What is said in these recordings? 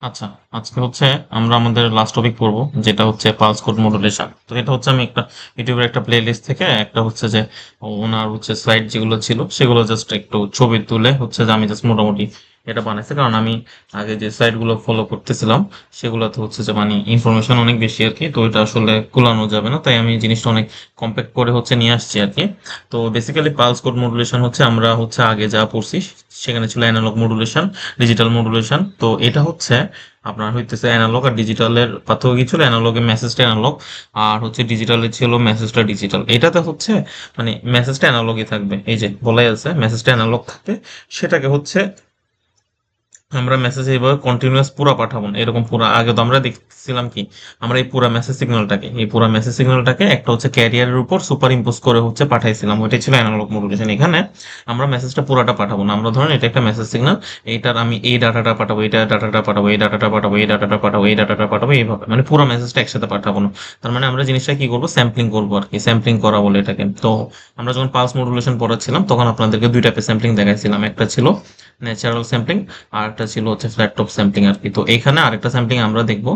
আচ্ছা, আজকে হচ্ছে আমরা আমাদের লাস্ট টপিক পড়বো, যেটা হচ্ছে পালস কোড মডুলেশন। তো এটা হচ্ছে আমি একটা ইউটিউবের একটা প্লে লিস্ট থেকে একটা হচ্ছে যে ওনার হচ্ছে স্লাইড যেগুলো ছিল সেগুলো জাস্ট একটু ছবি তুলে হচ্ছে যে আমি জাস্ট মোটামুটি এটা বানাইছি, কারণ আমি আগে যে সাইট গুলো ফলো করতেছিলাম সেগুলোতে হচ্ছে যে মানে ইনফরমেশন অনেক বেশি আর কি, তো এটা আসলে কুলানো যাবে না, তাই আমি জিনিসটা অনেক কম্প্যাক্ট করে হচ্ছে নিয়ে আসছি আর কি। তো বেসিক্যালি পালস কোড মডুলেশন হচ্ছে আমরা হচ্ছে আগে যা পড়ছি সেখানে ছিল অ্যানালগ মডুলেশন, ডিজিটাল মডুলেশন। তো এটা হচ্ছে আপনার হইতেছে অ্যানালগ আর ডিজিটালের পার্থক্য কি ছিল, অ্যানালগে মেসেজটা অ্যানালগ আর হচ্ছে ডিজিটালে ছিল মেসেজটা ডিজিটাল। এটাতে হচ্ছে মানে মেসেজটা অ্যানালগই থাকবে, এই যে বলাই আছে মেসেজটা অ্যানালগ থাকবে, সেটাকে হচ্ছে আমরা মেসেজ এইভাবে কন্টিনিউয়াস পুরা পাঠাবো না, এরকম পুরা। আগে তো আমরা দেখছিলাম কি, আমরা এই পুরা মেসেজ সিগন্যালটাকে একটা হচ্ছে ক্যারিয়ারের উপর সুপার ইম্পোজ করে হচ্ছে পাঠাইছিলাম, ওইটাই ছিল অ্যানালগ মডুলেশন। এখানে আমরা মেসেজটা পুরাটা পাঠাবো না, আমরা ধরেন এটা একটা মেসেজ সিগন্যাল, এইটার আমি এই ডাটাটা পাঠাবো, এইটা ডাটাটা পাঠাবো, এই ডাটাটা পাঠাবো, এই ডাটাটা পাঠাবো, এই ডাটাটা পাঠাবো, এইভাবে মানে পুরো মেসেজটা একসাথে পাঠাবো না। তার মানে আমরা জিনিসটা কি করবো, স্যাম্পলিং করবো আর কি, স্যাম্পলিং করা বলে এটাকে। তো আমরা যখন পালস মডুলেশন পড়াচ্ছিলাম তখন আপনাদেরকে দুই টাইপের স্যাম্পলিং দেখাইছিলাম, একটা ছিল ন্যাচারাল স্যাম্পলিং আর একটা ছিল হচ্ছে ফ্ল্যাট টপ স্যাম্পলিং আর কি। তো এখানে আরেকটা স্যাম্পলিং আমরা দেখবো,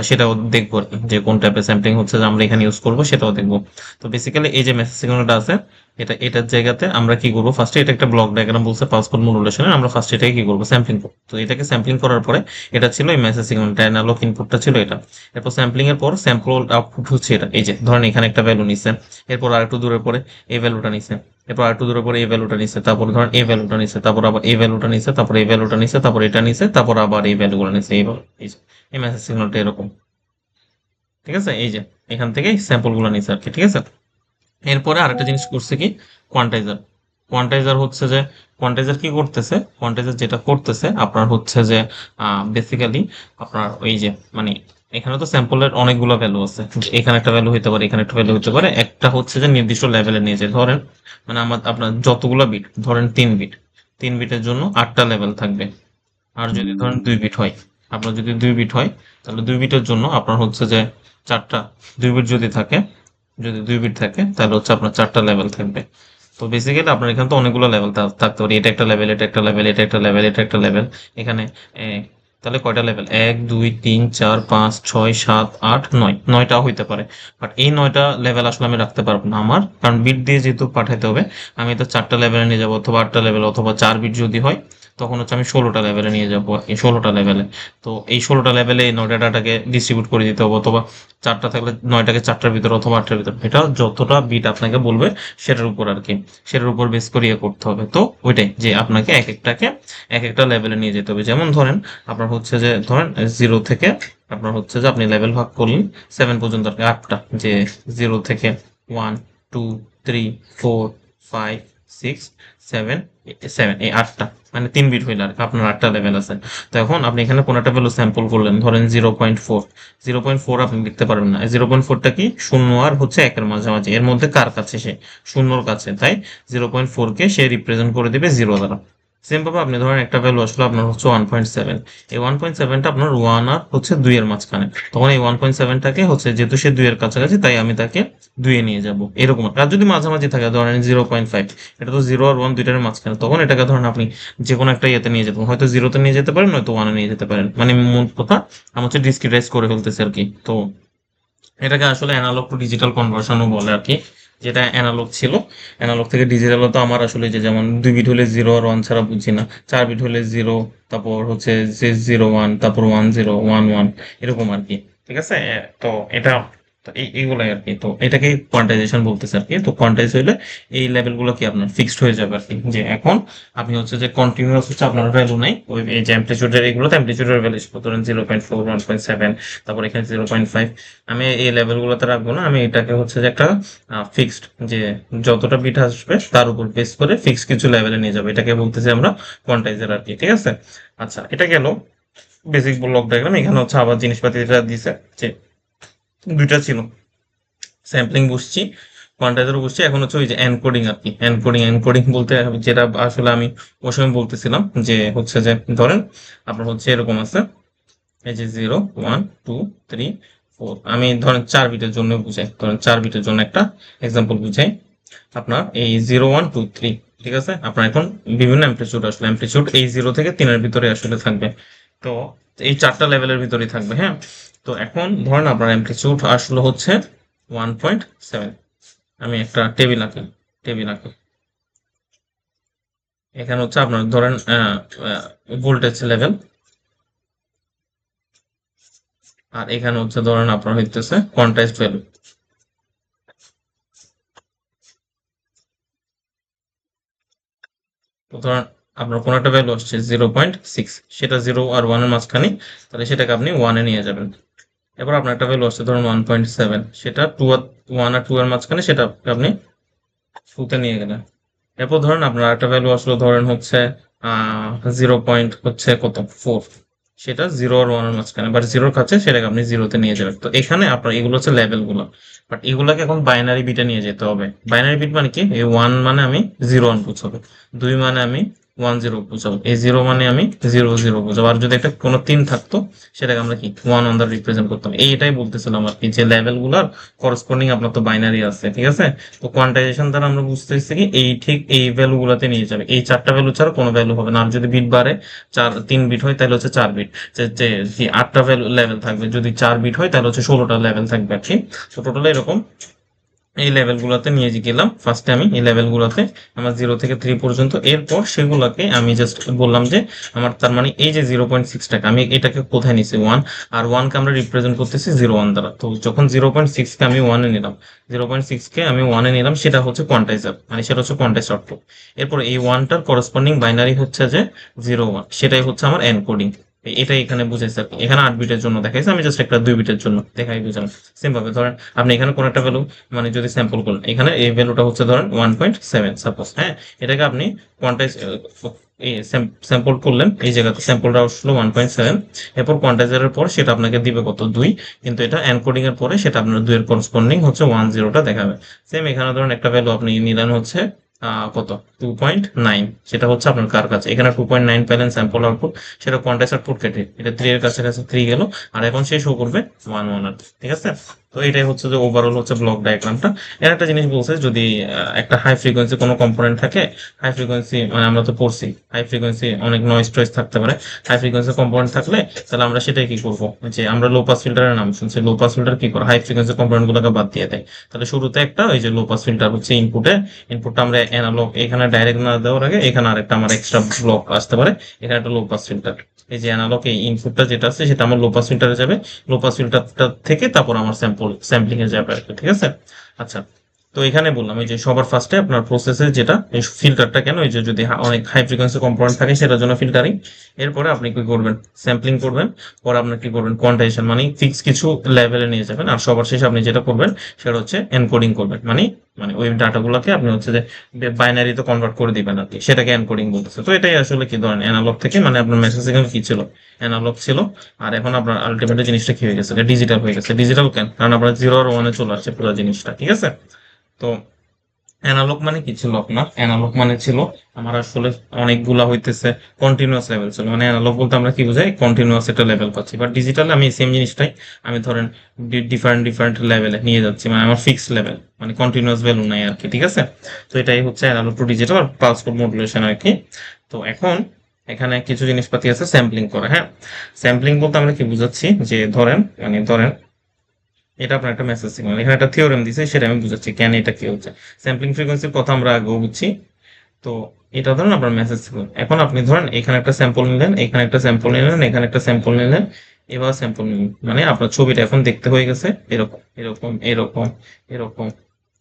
সেটাও দেখবো আর কি, যে কোন টাইপের স্যাম্পলিং হচ্ছে যে আমরা এখানে ইউজ করবো সেটাও দেখবো। তো বেসিক্যালি এই যে মেসেজ সিগন্যালটা আছে, এটার জায়গাতে আমরা কি করবো, ফার্স্টে এটা একটা ব্লক ডায়াগ্রাম বলছে পালস কোড মডুলেশনের, আমরা ফার্স্ট এটাকে কি করবো, স্যাম্পলিং করবো। তো এটাকে স্যাম্পলিং করার পরে এটা ছিল এই মেসেজ সিগন্যালটা, অ্যানালগ ইনপুটটা ছিল এটা। এরপর স্যাম্পলিং এর পর স্যাম্পল আউটপুট হচ্ছে এটা, এই যে ধরেন এখানে একটা ভ্যালু নিচ্ছে, এরপর আরেকটু দূরের পরে এই ভ্যালুটা নিচ্ছে, এরপর আরেকটু দূরের পরে এই ভ্যালুটা নিচ্ছে, তারপর ধরেন এই ভ্যালুটা নিচ্ছে, তারপর আবার এই ভ্যালুটা নিচ্ছে, তারপর এই ভ্যালুটা নিচ্ছে, তারপর এটা নিচ্ছে, তারপর আবার এই ভ্যালুগুলো নিচ্ছে, এইভাবে এই যে এই মেসেজ সিগন্যালটা এরকম। ঠিক আছে, এই যে এখান থেকে স্যাম্পল গুলো নিচ্ছে আর কি। ঠিক আছে, এরপরে আরেকটা জিনিস করছে কি, কোয়ান্টাইজার। কোয়ান্টাইজার হচ্ছে যে কোয়ান্টাইজার কি করতেছে, কোয়ান্টাইজার যেটা করতেছে আপনার হচ্ছে যে বেসিক্যালি আপনার ওই যে মানে এখানে তো স্যাম্পলের অনেকগুলো ভ্যালু আছে, যে এখানে একটা ভ্যালু হতে পারে, এখানে একটা ভ্যালু হতে পারে, একটা হচ্ছে যে নির্দিষ্ট লেভেলে নিয়ে যায়। ধরেন মানে আপনার যতগুলো বিট, ধরেন 3 বিট, 3 বিটের জন্য 8টা লেভেল থাকবে। আর যদি ধরেন 2 বিট হয়, আপনার যদি 2 বিট হয় তাহলে 2 বিটের জন্য আপনার হচ্ছে যে চারটা, 2 বিট যদি থাকে, যদি 2 বিট থাকে তাহলে হচ্ছে আপনার 4টা লেভেল থাকবে। তো বেসিক্যালি আপনার এখানে তো অনেকগুলো লেভেল থাকতে পারে, এটা একটা লেভেল, এটা একটা লেভেল, এটা একটা লেভেল, এটা একটা লেভেল। এখানে তাহলে কয়টা লেভেল, 1 2 3 4 5 6 7 8 9, 9টাও হইতে পারে। বাট এই 9টা লেভেল আসলে আমি রাখতে পারবো না আমার, কারণ বিট দিয়ে যেহেতু পাঠাইতে হবে, আমি তো 4টা লেভেলে নিয়ে যাবো, অথবা 8টা লেভেল, অথবা 4 বিট যদি হয় তখন হচ্ছে আমি 16টা লেভেলে নিয়ে যাবো আর কি, 16টা লেভেলে। তো এই 16টা লেভেলে এই 9টা ডাটাকে ডিস্ট্রিবিউট করে দিতে হবে, অথবা 4টা থাকলে 9টাকে 4টার ভিতরে অথবা 8টার ভিতরে, এটা যতটা বিট আপনাকে বলবে সেটার উপর আর কি, সেটার উপর বেস করে করতে হবে। তো ওইটাই যে আপনাকে এক একটাকে এক একটা লেভেলে নিয়ে যেতে হবে। যেমন ধরেন আপনার হচ্ছে যে ধরেন 0 থেকে আপনার হচ্ছে যে আপনি লেভেল ভাগ করলেন 7 পর্যন্ত আর কি, 8টা, যে 0 থেকে 1 2 3 4 5 6 7, 7, এই 8টা, মানে 3 বিট হইলে আর কি আপনার 8টা লেভেল আছে। তো এখন আপনি এখানে কোন একটা ভ্যালু স্যাম্পল করলেন, ধরেন 0.4, 0.4 আপনি লিখতে পারবেন না। 0.4টা কি, শূন্য আর হচ্ছে একের মাঝামাঝি, এর মধ্যে কার কাছে, সে শূন্যর কাছে, তাই 0.4কে সে রিপ্রেজেন্ট করে দিবে 0 দ্বারা। সেম ভাবে আপনি ধরেন একটা ভ্যালু আসলে আপনার হচ্ছে 1.7, এই 1.7টা আপনার 1 আর হচ্ছে 2 এর মাঝখানে, তখন এই 1.7টাকে হচ্ছে যেহেতু সে 2 এর কাছাকাছি, তাই আমি তাকে 2 এ নিয়ে যাব, এরকম। আর যদি মাঝামাঝি থাকে ধরেন 0.5, এটা তো 0 আর 1 দুইটার মাঝখানে, তখন এটাকে ধরেন আপনি যে কোনো একটা ইয়েতে নিয়ে যেতে, হয়তো 0তে নিয়ে যেতে পারেন, নয়তো 1 এ নিয়ে যেতে পারেন। মানে মূল কথা আমি হচ্ছে ডিসক্রিটাইজ করে ফেলতেছি আর কি। তো এটাকে আসলে অ্যানালগ টু ডিজিটাল কনভার্সনও বলে আর কি, যেটা অ্যানালগ ছিল, অ্যানালগ থেকে ডিজিটাল। তো আমার আসলে যে যেমন 2 বিট হলে 0 আর 1 ছাড়া বুঝি না, 4 বিট হলে 0, তারপর হচ্ছে যে 0 1, তারপর 1 0 1 1, এরকম আর কি। ঠিক আছে, তো এটা, তো এইগুলাই আর কি। তো এটাকে কোয়ান্টাইজেশন বলতেছে আর কি। তো কোয়ান্টাইজ হইলে এই লেভেল গুলো কি আপনার ফিক্সড হয়ে যাবে আর কি, যে এখন আপনি হচ্ছে যে কন্টিনিউয়াস হচ্ছে আপনার ভ্যালু নাই, ওই এই যে অ্যাম্পলিটিউডের, এগুলোতে অ্যাম্পলিটিউডের ভ্যালু ছিল ধরেন 0.4, 1.7, তারপর এখানে 0.5, আমি এই লেভেলগুলোতে রাখবো না, আমি এটাকে হচ্ছে যে একটা ফিক্সড, যে যতটা বিট আসবে তার উপর বেস করে ফিক্সড কিছু লেভেলে নিয়ে যাবে, এটাকে বলতেছি আমরা কোয়ান্টাইজার আর কি। ঠিক আছে, আচ্ছা এটা গেল বেসিক ব্লক ডায়াগ্রাম। এখানে হচ্ছে আবার জিনিসপাতি যেটা দিছে, যে দুইটা ছিল, স্যাম্পলিং বুঝছি, কোয়ান্টাইজারও বুঝছি, এখন হচ্ছে ওই যে এনকোডিং আর কি। এনকোডিং, এনকোডিং বলতে যেটা আসলে আমি ওই সময় বলতেছিলাম, যে হচ্ছে যে ধরেন আপনার হচ্ছে এরকম আছে, এই যে 0 1 2 3 4, আমি ধরেন 4 বিটের জন্য বুঝাই, ধরেন 4 বিটের জন্য একটা এক্সাম্পল বুঝাই। আপনার এই 0 1 2 3, ঠিক আছে, আপনার এখন বিভিন্ন অ্যাম্পলিটিউড আসলে, অ্যাম্পলিটিউড এই 0 থেকে 3-এর ভিতরে আসলে থাকবে। তো এই 4টা লেভেলের ভিতরেই থাকবে, হ্যাঁ। তো এখন ধরেন আপনার অ্যামপ্লিটিউড আসলে হচ্ছে 1.7। আমি একটা টেবিল আঁকি। এখানে হচ্ছে আপনার ধরেন ভোল্টেজ লেভেল, আর এখানে হচ্ছে ধরেন আপনার হইতেছে কোয়ান্টাইজড ভ্যালু। তো ধরেন আপনার কোনো একটা ভ্যালু আসছে 0.6, সেটা 0 আর 1 এর মাঝখানে, তাহলে সেটাকে আপনি 1-এ নিয়ে যাবেন। এবার আপনার একটা ভ্যালু আসছে ধরুন 1.7, সেটা 1 আর 2 এর মাঝখানে, সেটা আপনি 2-তে নিয়ে গেলেন। এরপর ধরেন আপনার একটা ভ্যালু আসলো ধরেন হচ্ছে 0. কত 4, সেটা 0 আর 1 এর মাঝখানে, বাট 0-র কাছে, সেটাকে আপনি 0-তে নিয়ে যাবেন। তো এখানে আপনার এগুলো হচ্ছে লেভেল গুলো, বাট এগুলাকে এখন বাইনারি বিটে নিয়ে যেতে হবে। বাইনারি বিট মানে কি, এই 1 মানে আমি 0 1 বুঝাবো, 2 মানে আমি 1 0 বুঝাবো, এই 0 মানে আমি 0 0 বুঝাবো। আর যদি একটা কোনো 3 থাকতো, সেটাকে আমরা কি 1 দ্বারা রিপ্রেজেন্ট করতাম। এটাই বলতেছিলাম আর কি, যে লেভেল গুলার করসপন্ডিং আপনার তো বাইনারি আছে, ঠিক আছে। তো কোয়ান্টাইজেশন দ্বারা আমরা বুঝতেছি কি, এই ঠিক এই ভ্যালু গুলাতে নিয়ে যাবে, এই 4টা ভ্যালু ছাড়া কোনো ভ্যালু হবে না। আর যদি বিট বাড়ে, 3 বিট হয়, তাহলে হচ্ছে 4 বিট। যে যে যে 8টা ভ্যালু লেভেল থাকবে, যদি 4 বিট হয় তাহলে হচ্ছে 16টা লেভেল থাকবে আর কি। তো টোটাল এরকম এই লেভেল গুলাতে নিয়ে গেলাম। ফার্স্টে আমি এই লেভেল গুলাতে আমার 0 থেকে 3 পর্যন্ত, এরপর সেগুলাকে আমি জাস্ট বললাম যে আমার, তার মানে এই যে 0.6টাকে আমি এটাকে কোথায় নিছি, 1, আর 1কে আমরা রিপ্রেজেন্ট করতেছি 0 1 দ্বারা। তো যখন 0.6কে আমি 1-এ নিলাম, 0.6কে আমি 1-এ নিলাম, সেটা হচ্ছে কোয়ান্টাইজার, মানে সেটা হচ্ছে কোয়ান্টাইজ আউটপুট। এরপর এই 1টার করসপন্ডিং বাইনারি হচ্ছে যে 0 1, সেটাই হচ্ছে আমার এনকোডিং। এটাই এখানে বুঝাইছে আর কি। এখানে 8 বিটের জন্য দেখাইছে, আমি জাস্ট একটা 2 বিটের জন্য দেখাই বুঝলাম। সেম ভাবে ধরেন আপনি এখানে কোন একটা ভ্যালু, মানে যদি স্যাম্পল করেন, এখানে এই ভ্যালুটা হচ্ছে ধরেন 1.7 সাপোজ, হ্যাঁ। এটাকে আপনি কোয়ান্টাইজ স্যাম্পল করলেন, এই জায়গাতে স্যাম্পলটা আসলো 1.7। এরপর কোয়ান্টাইজারের পর সেটা আপনাকে দিবে কত, 2, কিন্তু এটা এনকোডিং এর পরে সেটা আপনার 2 এর করসপন্ডিং হচ্ছে 1 0টা দেখাবে। সেম এখানে ধরেন একটা ভ্যালু আপনি নিলেন হচ্ছে কত, 2.9, সেটা হচ্ছে আপনার কার কাছে, এখানে 2.9 পেলেন স্যাম্পল আউটপুট, সেটা কোয়ান্টাইজ আউটপুট কেটে এটা 3 এর কাছে 3 গেল, আর এখন সে শো করবে 1 1 আর, ঠিক আছে। তো এটাই হচ্ছে যে ওভারঅল হচ্ছে ব্লক ডায়াগ্রামটা। এর একটা জিনিস বলছে, যদি একটা হাই ফ্রিকোয়েন্সি কোনো কম্পোনেন্ট থাকে, হাই ফ্রিকোয়েন্সি মানে আমরা তো পড়ছি, হাই ফ্রিকোয়েন্সি অনেক নয়েজ টয়েস থাকতে পারে। হাই ফ্রিকোয়েন্সি কম্পোনেন্ট থাকলে তাহলে আমরা সেটাই কি করবো, যে আমরা লো পাস ফিল্টারের নাম শুনছি, লো পাস ফিল্টার কি করে, হাই ফ্রিকোয়েন্সি কম্পোনেন্ট গুলোকে বাদ দিয়ে দেয়। তাহলে শুরুতে একটা ওই যে লো পাস ফিল্টার হচ্ছে ইনপুটটা আমরা অ্যানালগ, এখানে ডাইরেক্ট না দেওয়ার আগে এখানে আরেকটা আমার এক্সট্রা ব্লক আসতে পারে, এখানে একটা লো পাস ফিল্টার। এই যে অ্যানালগ এই ইনপুটটা যেটা আছে, সেটা আমার লো পাস ফিল্টারে যাবে, লো পাস ফিল্টারটা থেকে তারপর আমার স্যাম্পলিং এ যাবে আর কি, ঠিক আছে। আচ্ছা, তো এখানে বললাম এই যে সবার ফার্স্টে আপনার প্রসেসে যেটা, এই ফিল্টারটা কেন, এই যে যদি অনেক হাই ফ্রিকোয়েন্সি কম্পোনেন্ট থাকে সেটার জন্য ফিল্টারিং। এরপরে আপনি কি করবেন, স্যাম্পলিং করবেন। পরে আপনি কি করবেন, কোয়ান্টাইজেশন, মানে ফিক্স কিছু লেভেলে নিয়ে যাবেন। আর সবার শেষে আপনি যেটা করবেন সেটা হচ্ছে এনকোডিং করবেন, মানে মানে ওই ডাটাগুলোকে আপনি হচ্ছে যে বাইনারিতে কনভার্ট করে দিবেন আর কি, সেটাকে এনকোডিং বলতেছে। তো এটাই আসলে কি ধরেন অ্যানালগ থেকে, মানে আপনার মেসেজিং কি ছিল, অ্যানালগ ছিল। আর এখন আপনার আলটিমেটলি জিনিসটা কি হয়ে গেছে, ডিজিটাল হয়ে গেছে। ডিজিটাল কেন, কারণ আপনার 0 আর 1-এ চলে আসছে পুরো জিনিসটা, ঠিক আছে। তো অ্যানালগ মানে কি ছিল আপনার, অ্যানালগ মানে ছিল আমার আসলে অনেকগুলা হইতেছে কন্টিনিউয়াস লেভেল ছিল, মানে অ্যানালগ বলতে আমরা কি বুঝাই, কন্টিনিউয়াস একটা লেভেল পাচ্ছি। বাট ডিজিটালে আমি সেম জিনিসটাই আমি ধরেন ডিফারেন্ট ডিফারেন্ট লেভেলে নিয়ে যাচ্ছি, মানে আমার ফিক্স লেভেল, মানে কন্টিনিউয়াস ভ্যালু নাই আর কি, ঠিক আছে। তো এটাই হচ্ছে অ্যানালগ টু ডিজিটাল আর পালস কোড মডুলেশন আর কি। তো এখন এখানে কিছু জিনিসপাতি আছে স্যাম্পলিং করে, হ্যাঁ। স্যাম্পলিং বলতে আমরা কি বুঝাচ্ছি, যে ধরেন এটা আপনার একটা মেসেজ সিগন্যাল, এখানে একটা থিওরেম দিছে, সেটা আমি বুঝাচ্ছি কেন এটা কি হচ্ছে। স্যাম্পলিং ফ্রিকোয়েন্সির কথা আমরা আগেও বুঝছি। তো এটা ধরেন আপনার মেসেজ সিগন্যাল। এখন আপনি ধরেন এখানে একটা স্যাম্পল নিলেন, এখানে একটা স্যাম্পল নিলেন, এখানে একটা স্যাম্পল নিলেন, এবার স্যাম্পল নিলেন, মানে আপনার ছবিটা এখন দেখতে হয়ে গেছে এরকম এরকম এরকম এরকম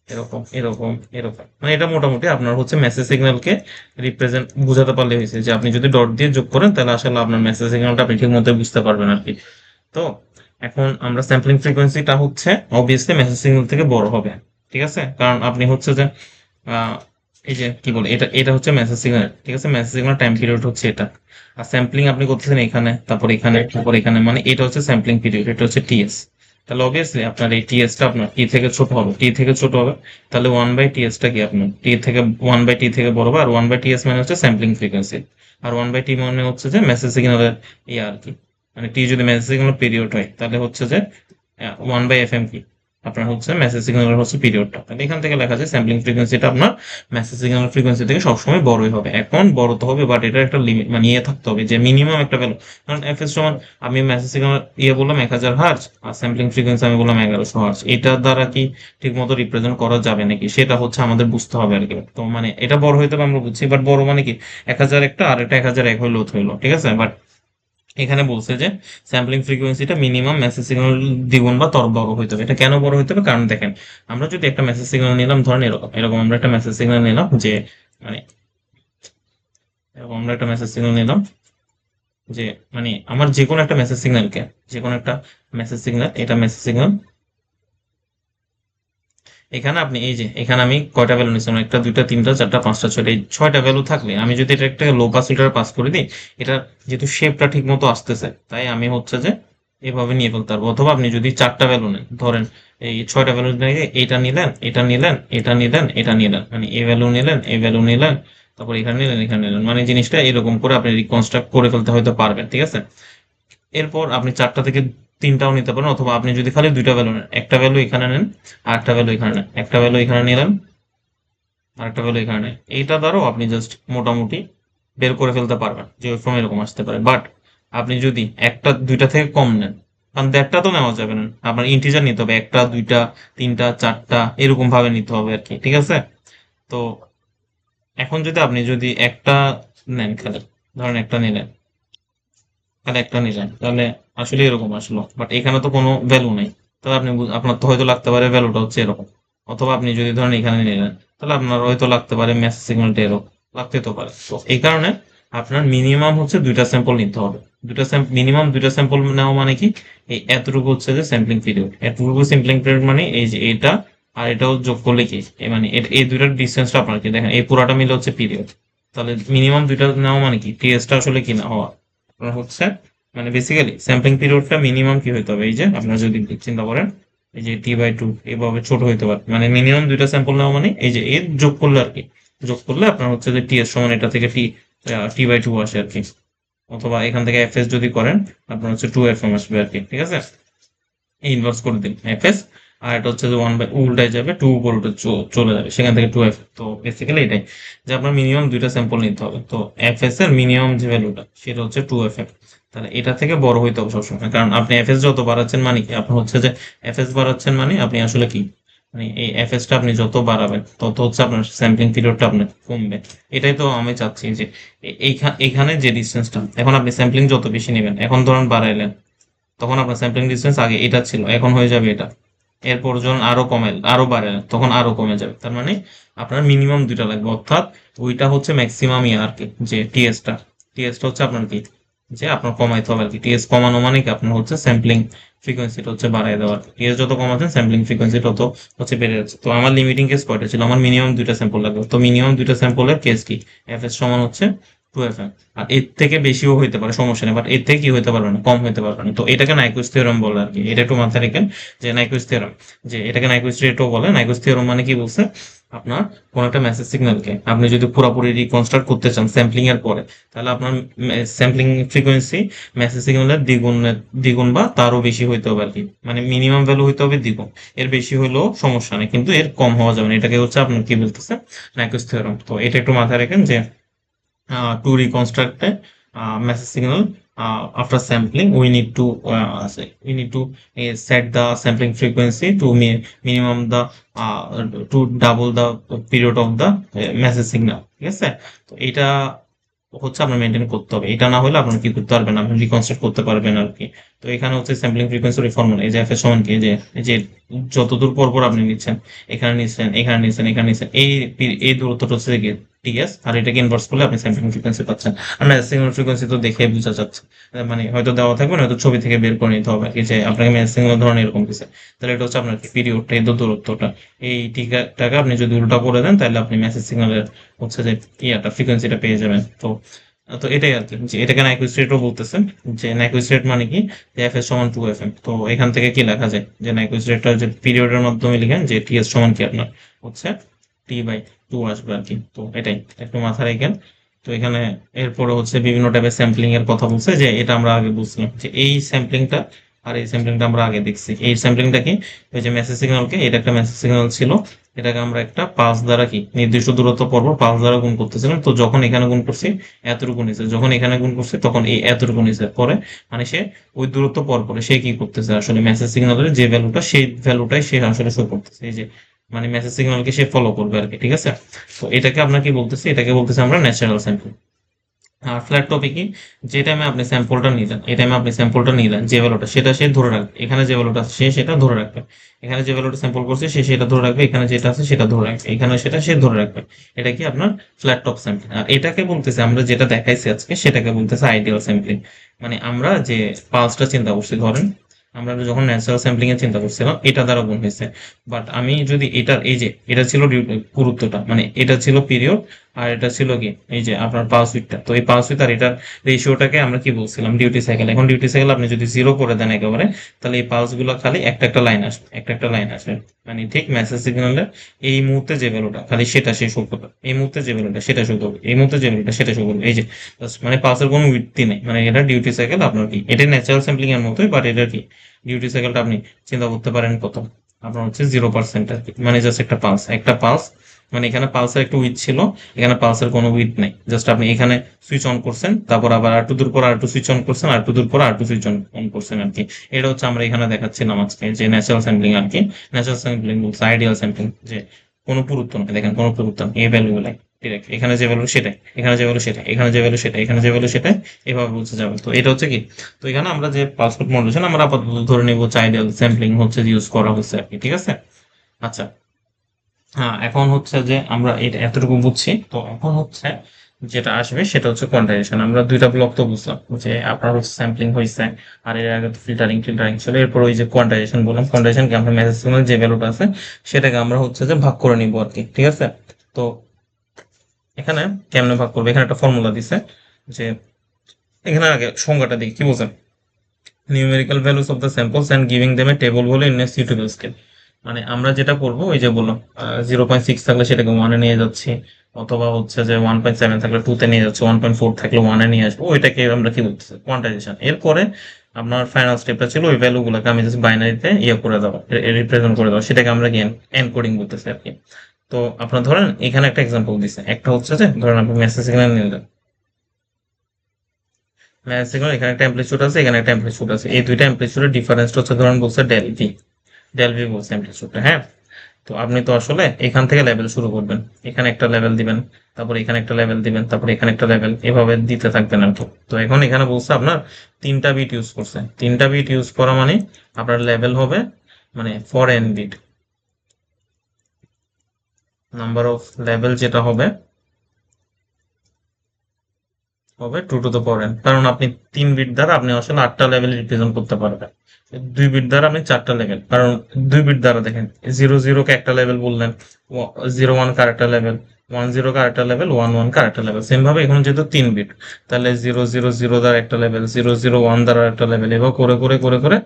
এরকম এরকম এরকম, মানে এটা মোটামুটি আপনার হচ্ছে মেসেজ সিগন্যালকে রিপ্রেজেন্ট বুঝাতে পারলে হয়েছে, যে আপনি যদি ডট দিয়ে যোগ করেন তাহলে আসলে আপনার মেসেজ সিগন্যালটা আপনি ঠিক মতো বুঝতে পারবেন আর কি। তো এখন আমরা স্যাম্পলিং ফ্রিকোয়েন্সিটা হচ্ছে অবভিয়াসলি মেসেজ সিগন্যাল থেকে বড় হবে, ঠিক আছে। কারণ আপনি হচ্ছে যে আহ, এই যে কি বলে, এটা এটা হচ্ছে মেসেজ সিগন্যাল, ঠিক আছে। মেসেজ সিগন্যাল টাইম পিরিয়ড হচ্ছে এটা। আর স্যাম্পলিং আপনি করতেছেন এখানে, তারপর এখানে, তারপর এখানে, মানে এটা হচ্ছে স্যাম্পলিং পিরিয়ড, এটা হচ্ছে টিএস। তাহলে অবভিয়াসলি আপনার এই টিএসটা আপনার টি থেকে ছোট হবে, টি থেকে ছোট হবে। তাহলে 1/TS-টা কি আপনার টি থেকে 1/T থেকে বড় হবে। আর 1/TS মানে হচ্ছে স্যাম্পলিং ফ্রিকোয়েন্সি, আর 1/T মানে হচ্ছে যে মেসেজ সিগন্যালের ইয়ে আর কি। মানে টি যদি মেসেজ সিগন্যাল পিরিয়ড হয়, তাহলে হচ্ছে যে 1/FM কি আপনার হচ্ছে মেসেজ সিগন্যালের হচ্ছে পিরিয়ডটা। তাহলে এখান থেকে লেখা যায় স্যাম্পলিং ফ্রিকোয়েন্সিটা আপনার মেসেজ সিগন্যাল ফ্রিকোয়েন্সি থেকে সবসময় বড়ই হবে। এখন বড় তো হবে, বাট এটার একটা লিমিট মানে ইয়ে থাকতে হবে যে মিনিমাম একটা ভ্যালু। কারণ এফএস সমান আমি মেসেজ সিগন্যাল ইয়ে বললাম 1000 হার্জ, আর স্যাম্পলিং ফ্রিকোয়েন্সি আমি বললাম 1100 হার্জ। এটার দ্বারা কি ঠিক মতো রিপ্রেজেন্ট করা যাবে নাকি সেটা হচ্ছে আমাদের বুঝতে হবে আর কি। তো মানে এটা বড় হইতে হবে আমরা বুঝছি, বাট বড় মানে কি 1000 একটা আর এটা 1001 হইলো হইলো, ঠিক আছে। বাট এখানে বলছে যে স্যাম্পলিং ফ্রিকোয়েন্সিটা মিনিমাম মেসেজ সিগন্যাল দ্বিগুণ বা তর বড় হইতে হবে। এটা কেন বড় হইতে হবে? কারণ দেখেন, আমরা যদি একটা মেসেজ সিগন্যাল নিলাম, ধরেন এরকম এরকম আমরা একটা মেসেজ সিগন্যাল নিলাম যে মানে এরকম আমরা একটা মেসেজ সিগন্যাল নিলাম যে মানে আমার যে কোনো একটা মেসেজ সিগন্যালকে, যে কোনো একটা মেসেজ সিগন্যাল, এটা মেসেজ সিগন্যাল। এখানে আপনি এই যে এখানে আমি কয়টা ভ্যালু নিচ্ছিলাম, একটা দুইটা তিনটা চারটা পাঁচটা ছয়টা, এই ছয়টা ভ্যালু থাকলে আমি যদি এটা একটা লো পাস ফিল্টার পাস করে দিই, এটা যেহেতু শেপটা ঠিক মতো আসতেছে, তাই আমি হচ্ছে যে এভাবে নিয়ে ফেলতে পারবো। অথবা আপনি যদি চারটা ভ্যালু নেন, ধরেন এই ছয়টা ভ্যালু নিয়ে এটা নিলেন, এটা নিলেন, এটা নিলেন, এটা নিলেন, মানে এই ভ্যালু নিলেন, এই ভ্যালু নিলেন, তারপর এখানে নিলেন, এখানে নিলেন, মানে জিনিসটা এরকম করে আপনি রিকনস্ট্রাক্ট করে ফেলতে হয়তো পারবেন, ঠিক আছে। এরপর আপনি চারটা থেকে তিনটাও নিতে পারেন, অথবা আপনি যদি খালি দুইটা ভ্যালু নেন, একটা ভ্যালু এখানে নেন আর একটা ভ্যালু এখানে নেন, একটা ভ্যালু এখানে নিলেন আর একটা ভ্যালু এখানে নেন, এইটা দ্বারাও আপনি জাস্ট মোটামুটি বের করে ফেলতে পারবেন যে ওয়েভফর্ম এরকম আসতে পারে। বাট আপনি যদি একটা দুইটা থেকে কম নেন, কারণ দেড়টা তো নেওয়া যাবে না, আপনার ইন্টিজার নিতে হবে, একটা দুইটা তিনটা চারটা এরকম ভাবে নিতে হবে আর কি, ঠিক আছে। তো এখন যদি আপনি যদি একটা নেন খালি, ধরেন একটা নিলেন, খালি একটা নিলেন, তাহলে আসলে এরকম আসলো, বাট এখানে তো কোনো ভ্যালু নেই। তাহলে আপনি আপনার তো হয়তো লাগতে পারে ভ্যালুটা হচ্ছে এরকম। অথবা আপনি যদি ধরেন এখানে নিলেন, তাহলে আপনার হয়তো লাগতে পারে মেসেজ সিগন্যালটা এরকম, লাগতে তো পারে। তো এই কারণে আপনার মিনিমাম হচ্ছে দুইটা স্যাম্পল নিতে হবে। মিনিমাম দুইটা স্যাম্পল নেওয়া মানে কি, এই এতটুকু হচ্ছে যে স্যাম্পলিং পিরিয়ড, এতটুকু স্যাম্পলিং পিরিয়ড মানে এই যে এটা আর এটাও যোগ করলে কি মানে এই দুইটার ডিস্টেন্সটা আপনার কি দেখেন, এই পুরাটা মিলে হচ্ছে পিরিয়ড। তাহলে মিনিমাম দুইটা নেওয়া মানে কি টিএসটা আসলে কি না হওয়া আপনার হচ্ছে মানে বেসিক্যালি স্যাম্পলিং পিরিয়ডটা মিনিমাম কি হইতে হবে, এই যে আপনারা যদি চিন্তা করেন এই যে T/2 এভাবে ছোট হইতে পারে, মানে মিনিমাম দুইটা স্যাম্পল নেওয়া মানে এই যে এর যোগ করলে আর কি, যোগ করলে আপনার হচ্ছে যে টি এর সমান এটা থেকে T/2 আসে আর কি। অথবা এখান থেকে এফ এস যদি করেন, আপনার হচ্ছে 2FM আসবে আর কি, ঠিক আছে। ইনভার্স করে দিন এফএস, আর এটা হচ্ছে যে 1/, উল্টায় যাবে, 2 উপর উঠে চলে যাবে, সেখান থেকে 2F। তো বেসিক্যালি এটাই যে আপনার মিনিমাম দুইটা স্যাম্পল নিতে হবে। তো এফএস এর মিনিমাম যে ভ্যালুটা সেটা হচ্ছে 2FM। তাহলে এটা থেকে বড় হইতে হবে সবসময়, কারণ আপনি এফএস যত বাড়াচ্ছেন মানে কি আপনার হচ্ছে যে এফএস বাড়াচ্ছেন মানে আপনি আসলে কি মানে এই এফএসটা আপনি যত বাড়াবেন তত হচ্ছে আপনার স্যাম্পলিং পিরিয়ডটা আপনার কমবে। এটাই তো আমি চাচ্ছি যে এইখানে যে ডিস্টেন্সটা, এখন আপনি স্যাম্পলিং যত বেশি নেবেন, এখন ধরুন বাড়াইলেন, তখন আপনার স্যাম্পলিং ডিস্টেন্স আগে এটা ছিল, এখন হয়ে যাবে এটা। এরপর যখন আরো কমে আরো বাড়ে তখন আরো কমে যাবে। তার মানে আপনার মিনিমাম দুইটা লাগবে, অর্থাৎ ওইটা হচ্ছে ম্যাক্সিমাম ইয়ে আর কি, যে টিএসটা হচ্ছে আপনার কি যে আপনার কমাইতে হবে আর কি। টিএস কমানো মানে কি আপনার হচ্ছে স্যাম্পলিং ফ্রিকোয়েন্সিটা হচ্ছে বাড়ায় দেওয়া। টিএস যত কমাচ্ছেন স্যাম্পলিং ফ্রিকোয়েন্সি তত হচ্ছে বেড়ে যাচ্ছে। তো আমার লিমিটিং কেস কয়টা ছিল, আমার মিনিমাম দুইটা স্যাম্পল লাগবে। তো মিনিমাম দুইটা স্যাম্পলের কেস কি, এফএস সমান হচ্ছে 2FM। আর এর থেকে বেশিও হইতে পারে, সমস্যা নেই, বাট এর থেকে কি হইতে পারবে না, কম হইতে পারবে না। তো এটাকে নাইকুইস থিওরেম বলে আর কি, এটা একটু মাথায় রাখেন যে নাইকুইস থিওরেম, যে এটাকে নাইকুইস রেটও বলে। নাইকুইস থিওরেম মানে কি বলছে, আপনার কোন একটা মেসেজ সিগন্যালকে আপনি যদি পুরোপুরি রিকনস্ট্রাক্ট করতে চান স্যাম্পলিং এর পরে, তাহলে আপনার স্যাম্পলিং ফ্রিকোয়েন্সি মেসেজ সিগন্যালের দ্বিগুণ বা তারও বেশি হইতে হবে আর কি। মানে মিনিমাম ভ্যালু হইতে হবে দ্বিগুণ, এর বেশি হলেও সমস্যা নেই, কিন্তু এর কম হওয়া যাবে না। এটাকে হচ্ছে আপনার কি বলতেছে, নাইকুইস থিওরেম। তো এটা একটু মাথায় রাখেন যে to reconstruct a message signal after sampling, we need to set the sampling frequency to minimum the to double the period of the message signal, ঠিক আছে। তো এটা হচ্ছে আপনার মেনটেন করতে হবে, এটা না হলে আপনার কি করতে পারবেন, আপনি রিকনস্ট্রাক্ট করতে পারবেন আর কি। তো এখানে হচ্ছে স্যাম্পলিং ফ্রিকোয়েন্সি ফর্মুলা, এই যে এফ এর সমান কি, এই যে যতদূর পর পর আপনি নিচ্ছেন, এখানে নিচ্ছেন, এখানে নিচ্ছেন, এখানে নিচ্ছেন, এই দূরত্বটা হচ্ছে কি টিএস, আর এটাকে ইনভার্স করলে আপনি স্যাম্পলিং ফ্রিকোয়েন্সি পাচ্ছেন। আর না সিঙ্গেল ফ্রিকোয়েন্সি তো দেখে বোঝা যাচ্ছে, মানে হয়তো দেওয়া থাকবে না, হয়তো ছবি থেকে বের করে নিতে হবে কি যে আপনাকে সিঙ্গেল ধরনের এরকম কিছু। তাহলে এটা হচ্ছে আপনার পিরিয়ডটা, এই দূরত্বটা, এই টিকাটাকে আপনি যদি উল্টা করে দেন তাহলে আপনি মেসেজ সিগন্যালের হচ্ছে যে ইয়াটা ফ্রিকোয়েন্সিটা পেয়ে যাবেন। তো তো এটাই আর কি, যে এটাকে নাইকুইস রেটও বলতেছে। যে নাইকুইস রেট মানে কি, যে এফ এস সমান 2FM। তো এখান থেকে কি লেখা যায়, যে নাইকুইস রেটটা যে পিরিয়ডের মাধ্যমে লিখেন যে টিএস সমান কি আপনার হচ্ছে T/2 আসবে আর কি। তো এটাই একটু মাথায় রাখেন। তো এখানে এরপরে হচ্ছে বিভিন্ন টাইপের স্যাম্পলিং এর কথা বলছে, যে এটা আমরা আগে বুঝছিলাম যে এই স্যাম্পলিংটা আর এই স্যাম্পলিংটা আমরা আগে দেখছি। এই স্যাম্পলিংটা কি, ওই যে মেসেজ সিগন্যালকে, এটা একটা মেসেজ সিগন্যাল ছিল, এটাকে আমরা একটা পালস দ্বারা কি নির্দিষ্ট দূরত্ব পরপর পালস দ্বারা গুণ করতেছিলাম। তো যখন এখানে গুণ করছি এতটুকু নিচে, যখন এখানে গুণ করছি তখন এই এতটুকু নিচে পরে, মানে সে ওই দূরত্ব পর পরে সে কি করতেছে, আসলে মেসেজ সিগন্যালের যে ভ্যালুটা সেই ভ্যালুটাই সে আসলে শো করতেছে। এই যে মানে মেসেজ সিগন্যালকে সে ফলো করবে আর কি, ঠিক আছে। তো এটাকে আমরা কি বলতেছি, এটাকে বলতেছি আমরা ন্যাচারাল স্যাম্পল। আর ফ্ল্যাট টপে কি, যে টাইমে আপনি স্যাম্পলটা নিলেন, এই টাইমে আপনি স্যাম্পলটা নিলেন, যে ভ্যালুটা সেটা সে ধরে রাখবে, এখানে যে ভ্যালুটা আছে সে সেটা ধরে রাখবে, এখানে যে ভ্যালুটা স্যাম্পল করছে সে সেটা ধরে রাখবে, এখানে যেটা আছে সেটা ধরে রাখবে, এখানে সেটা সে ধরে রাখবে। এটা কি আপনার ফ্ল্যাট টপ স্যাম্পল। আর এটাকে বলতেছে, আমরা যেটা দেখাইছি আজকে সেটাকে বলতেছে আইডিয়াল স্যাম্পলিং। মানে আমরা যে পালসটা চিন্তা করছি, ধরেন আমরা যখন ন্যাচারাল স্যাম্পলিং এর চিন্তা করছিলাম এটা দ্বারা গুণ হয়েছে, বাট আমি যদি এটার এই যে এটা ছিল পুরুত্বটা, মানে এটা ছিল পিরিয়ড, আর এটা ছিল কি এই যে আপনার পালস উইডটা, তো এই পালস উইড আর এটার রেশিওটাকে আমরা কি বলছিলাম, ডিউটি সাইকেল। এখন ডিউটি সাইকেল আপনি যদি জিরো করে দেন একেবারে, তাহলে এই পালস গুলো খালি একটা একটা লাইন আসবে, একটা একটা লাইন আসবে, মানে ঠিক মেসেজ সিগন্যালের এই মুহূর্তে যে ভ্যালুটা খালি সেটা সে শো করবে, এই মুহূর্তে যে ভ্যালুটা সেটা শো করবে, এই মুহূর্তে যে ভ্যালুটা সেটা শো করবে। এই যে মানে পালসের কোনো উইডথই নেই, মানে এটা ডিউটি সাইকেল আপনার কি, এটা ন্যাচারাল স্যাম্পলিং এর মতোই, বাট এটা কি ডিউটি সাইকেলটা আপনি চিন্তা করতে পারেন কত, আপনার হচ্ছে 0% আর কি, মানে জাস্ট একটা পালস, একটা পালস, মানে এখানে পালসের একটা উইথ ছিল, এখানে পালসের কোনো উইথ নাই, জাস্ট আপনি এখানে সুইচ অন করছেন, তারপর আবার আর টু দূর পর আর টু সুইচ অন করছেন, আর টু দূর পর আর টু সুইচ অন করছেন আর কি। এটা হচ্ছে আমরা এখানে দেখাচ্ছিলাম আজকে যে ন্যাচারাল স্যাম্পলিং আর কি। ন্যাচারাল স্যাম্পলিং বলছে আইডিয়াল স্যাম্পলিং, যে কোনো পুরুত্ব নয়, দেখেন কোনো পুরুত্ব নেই, এই ভ্যালু গুলাই ডিরেক্ট, এখানে যে ভ্যালু সেটাই, এখানে যে ভ্যালু সেটাই, এখানে যে ভ্যালু সেটাই, এখানে যে ভ্যালু সেটাই, এভাবে বলছে যাবে। তো এটা হচ্ছে কি, তো এখানে আমরা যে পাসপোর্ট মডেলেশন আমরা আপাতত ধরে নিব আইডিয়াল স্যাম্পলিং হচ্ছে ইউজ করা হচ্ছে আর কি, ঠিক আছে। আচ্ছা, হ্যাঁ, এখন হচ্ছে যে আমরা এটা এতটুকু বুঝছি, তো এখন হচ্ছে যেটা আসবে সেটা হচ্ছে কোয়ান্টাইজেশন। আমরা দুইটা ব্লক তো বুঝলাম, যে আপনার হচ্ছে স্যাম্পলিং হয়েছে, আর এর আগে তো ফিল্টারিং ছিল, এরপর ওই যে কোয়ান্টাইজেশন বললাম, কোয়ান্টাইজেশনকে আমরা মেসেজ সিগন্যাল যে ভ্যালুটা আছে সেটাকে আমরা হচ্ছে যে ভাগ করে নিব আর কি, ঠিক আছে। তো এখানে কেমনে ভাগ করবো, এখানে একটা ফর্মুলা দিছে, যে এখানে আগে সংজ্ঞাটা দিই কি বলছেন, numerical values of the samples and giving them a table বলে ইন এ সুইটেবল স্কেল। মানে আমরা যেটা করবো ওই যে বললাম, 0.6 থাকলে সেটাকে 1-এ নিয়ে যাচ্ছি, অথবা হচ্ছে যে 1.7 থাকলে 2-তে নিয়ে যাচ্ছে, 1.4 থাকলে 1-এ নিয়ে আসবো, ওইটাকে আমরা কি বলতেছি কোয়ান্টাইজেশন। এরপরে আপনার ফাইনাল স্টেপটা ছিল ওই ভ্যালু গুলোকে আমি জাস্ট বাইনারিতে ইয়ে করে দেওয়া, রিপ্রেজেন্ট করে দেওয়া, সেটাকে আমরা কি এনকোডিং বলতেছি আর কি। তো আপনার ধরেন এখানে একটা এক্সাম্পল দিচ্ছে, একটা হচ্ছে যে ধরেন আপনি মেসেজ সিগন্যাল নিলেন, সিগন্যাল এখানে একটা অ্যামপ্লিটিউড আছে, এখানে একটা অ্যামপ্লিটিউড আছে, এই দুইটা অ্যামপ্লিটিউডের ডিফারেন্সটা হচ্ছে ধরেন বলছে ডেল ভি, ডেল ভি বলছে অ্যামপ্লিটিউডটা, হ্যাঁ। তো আপনি তো আসলে এখান থেকে লেভেল শুরু করবেন, এখানে একটা লেভেল দিবেন, তারপর এখানে একটা লেভেল দিবেন, তারপর এখানে একটা লেভেল, এভাবে দিতে থাকবেন আর কি। তো এখন এখানে বলছে আপনার 3টা বিট ইউজ করছে, 3টা বিট ইউজ করা মানে আপনার লেভেল হবে, মানে for N bit, number of level যেটা হবে হবে 2 টু দ্য পাওয়ার n, কারণ আপনি 3 বিট দ্বারা আপনি আসলে 8টা লেভেল রিপ্রেজেন্ট করতে পারবেন, 2 বিট দ্বারা আপনি 4টা লেভেল, কারণ 2 বিট দ্বারা দেখেন 0-0 কে একটা লেভেল বললেন, 0-1 কে আরেকটা লেভেল, 1-0 কে আরেকটা লেভেল, 1-1 কে আরেকটা লেভেল, সেম ভাবে এখন যেহেতু 3 বিট, তাহলে 0-0-0 দ্বারা একটা লেভেল, 0-0-1 দ্বারা একটা লেভেল, এভাবে করে করে করে করে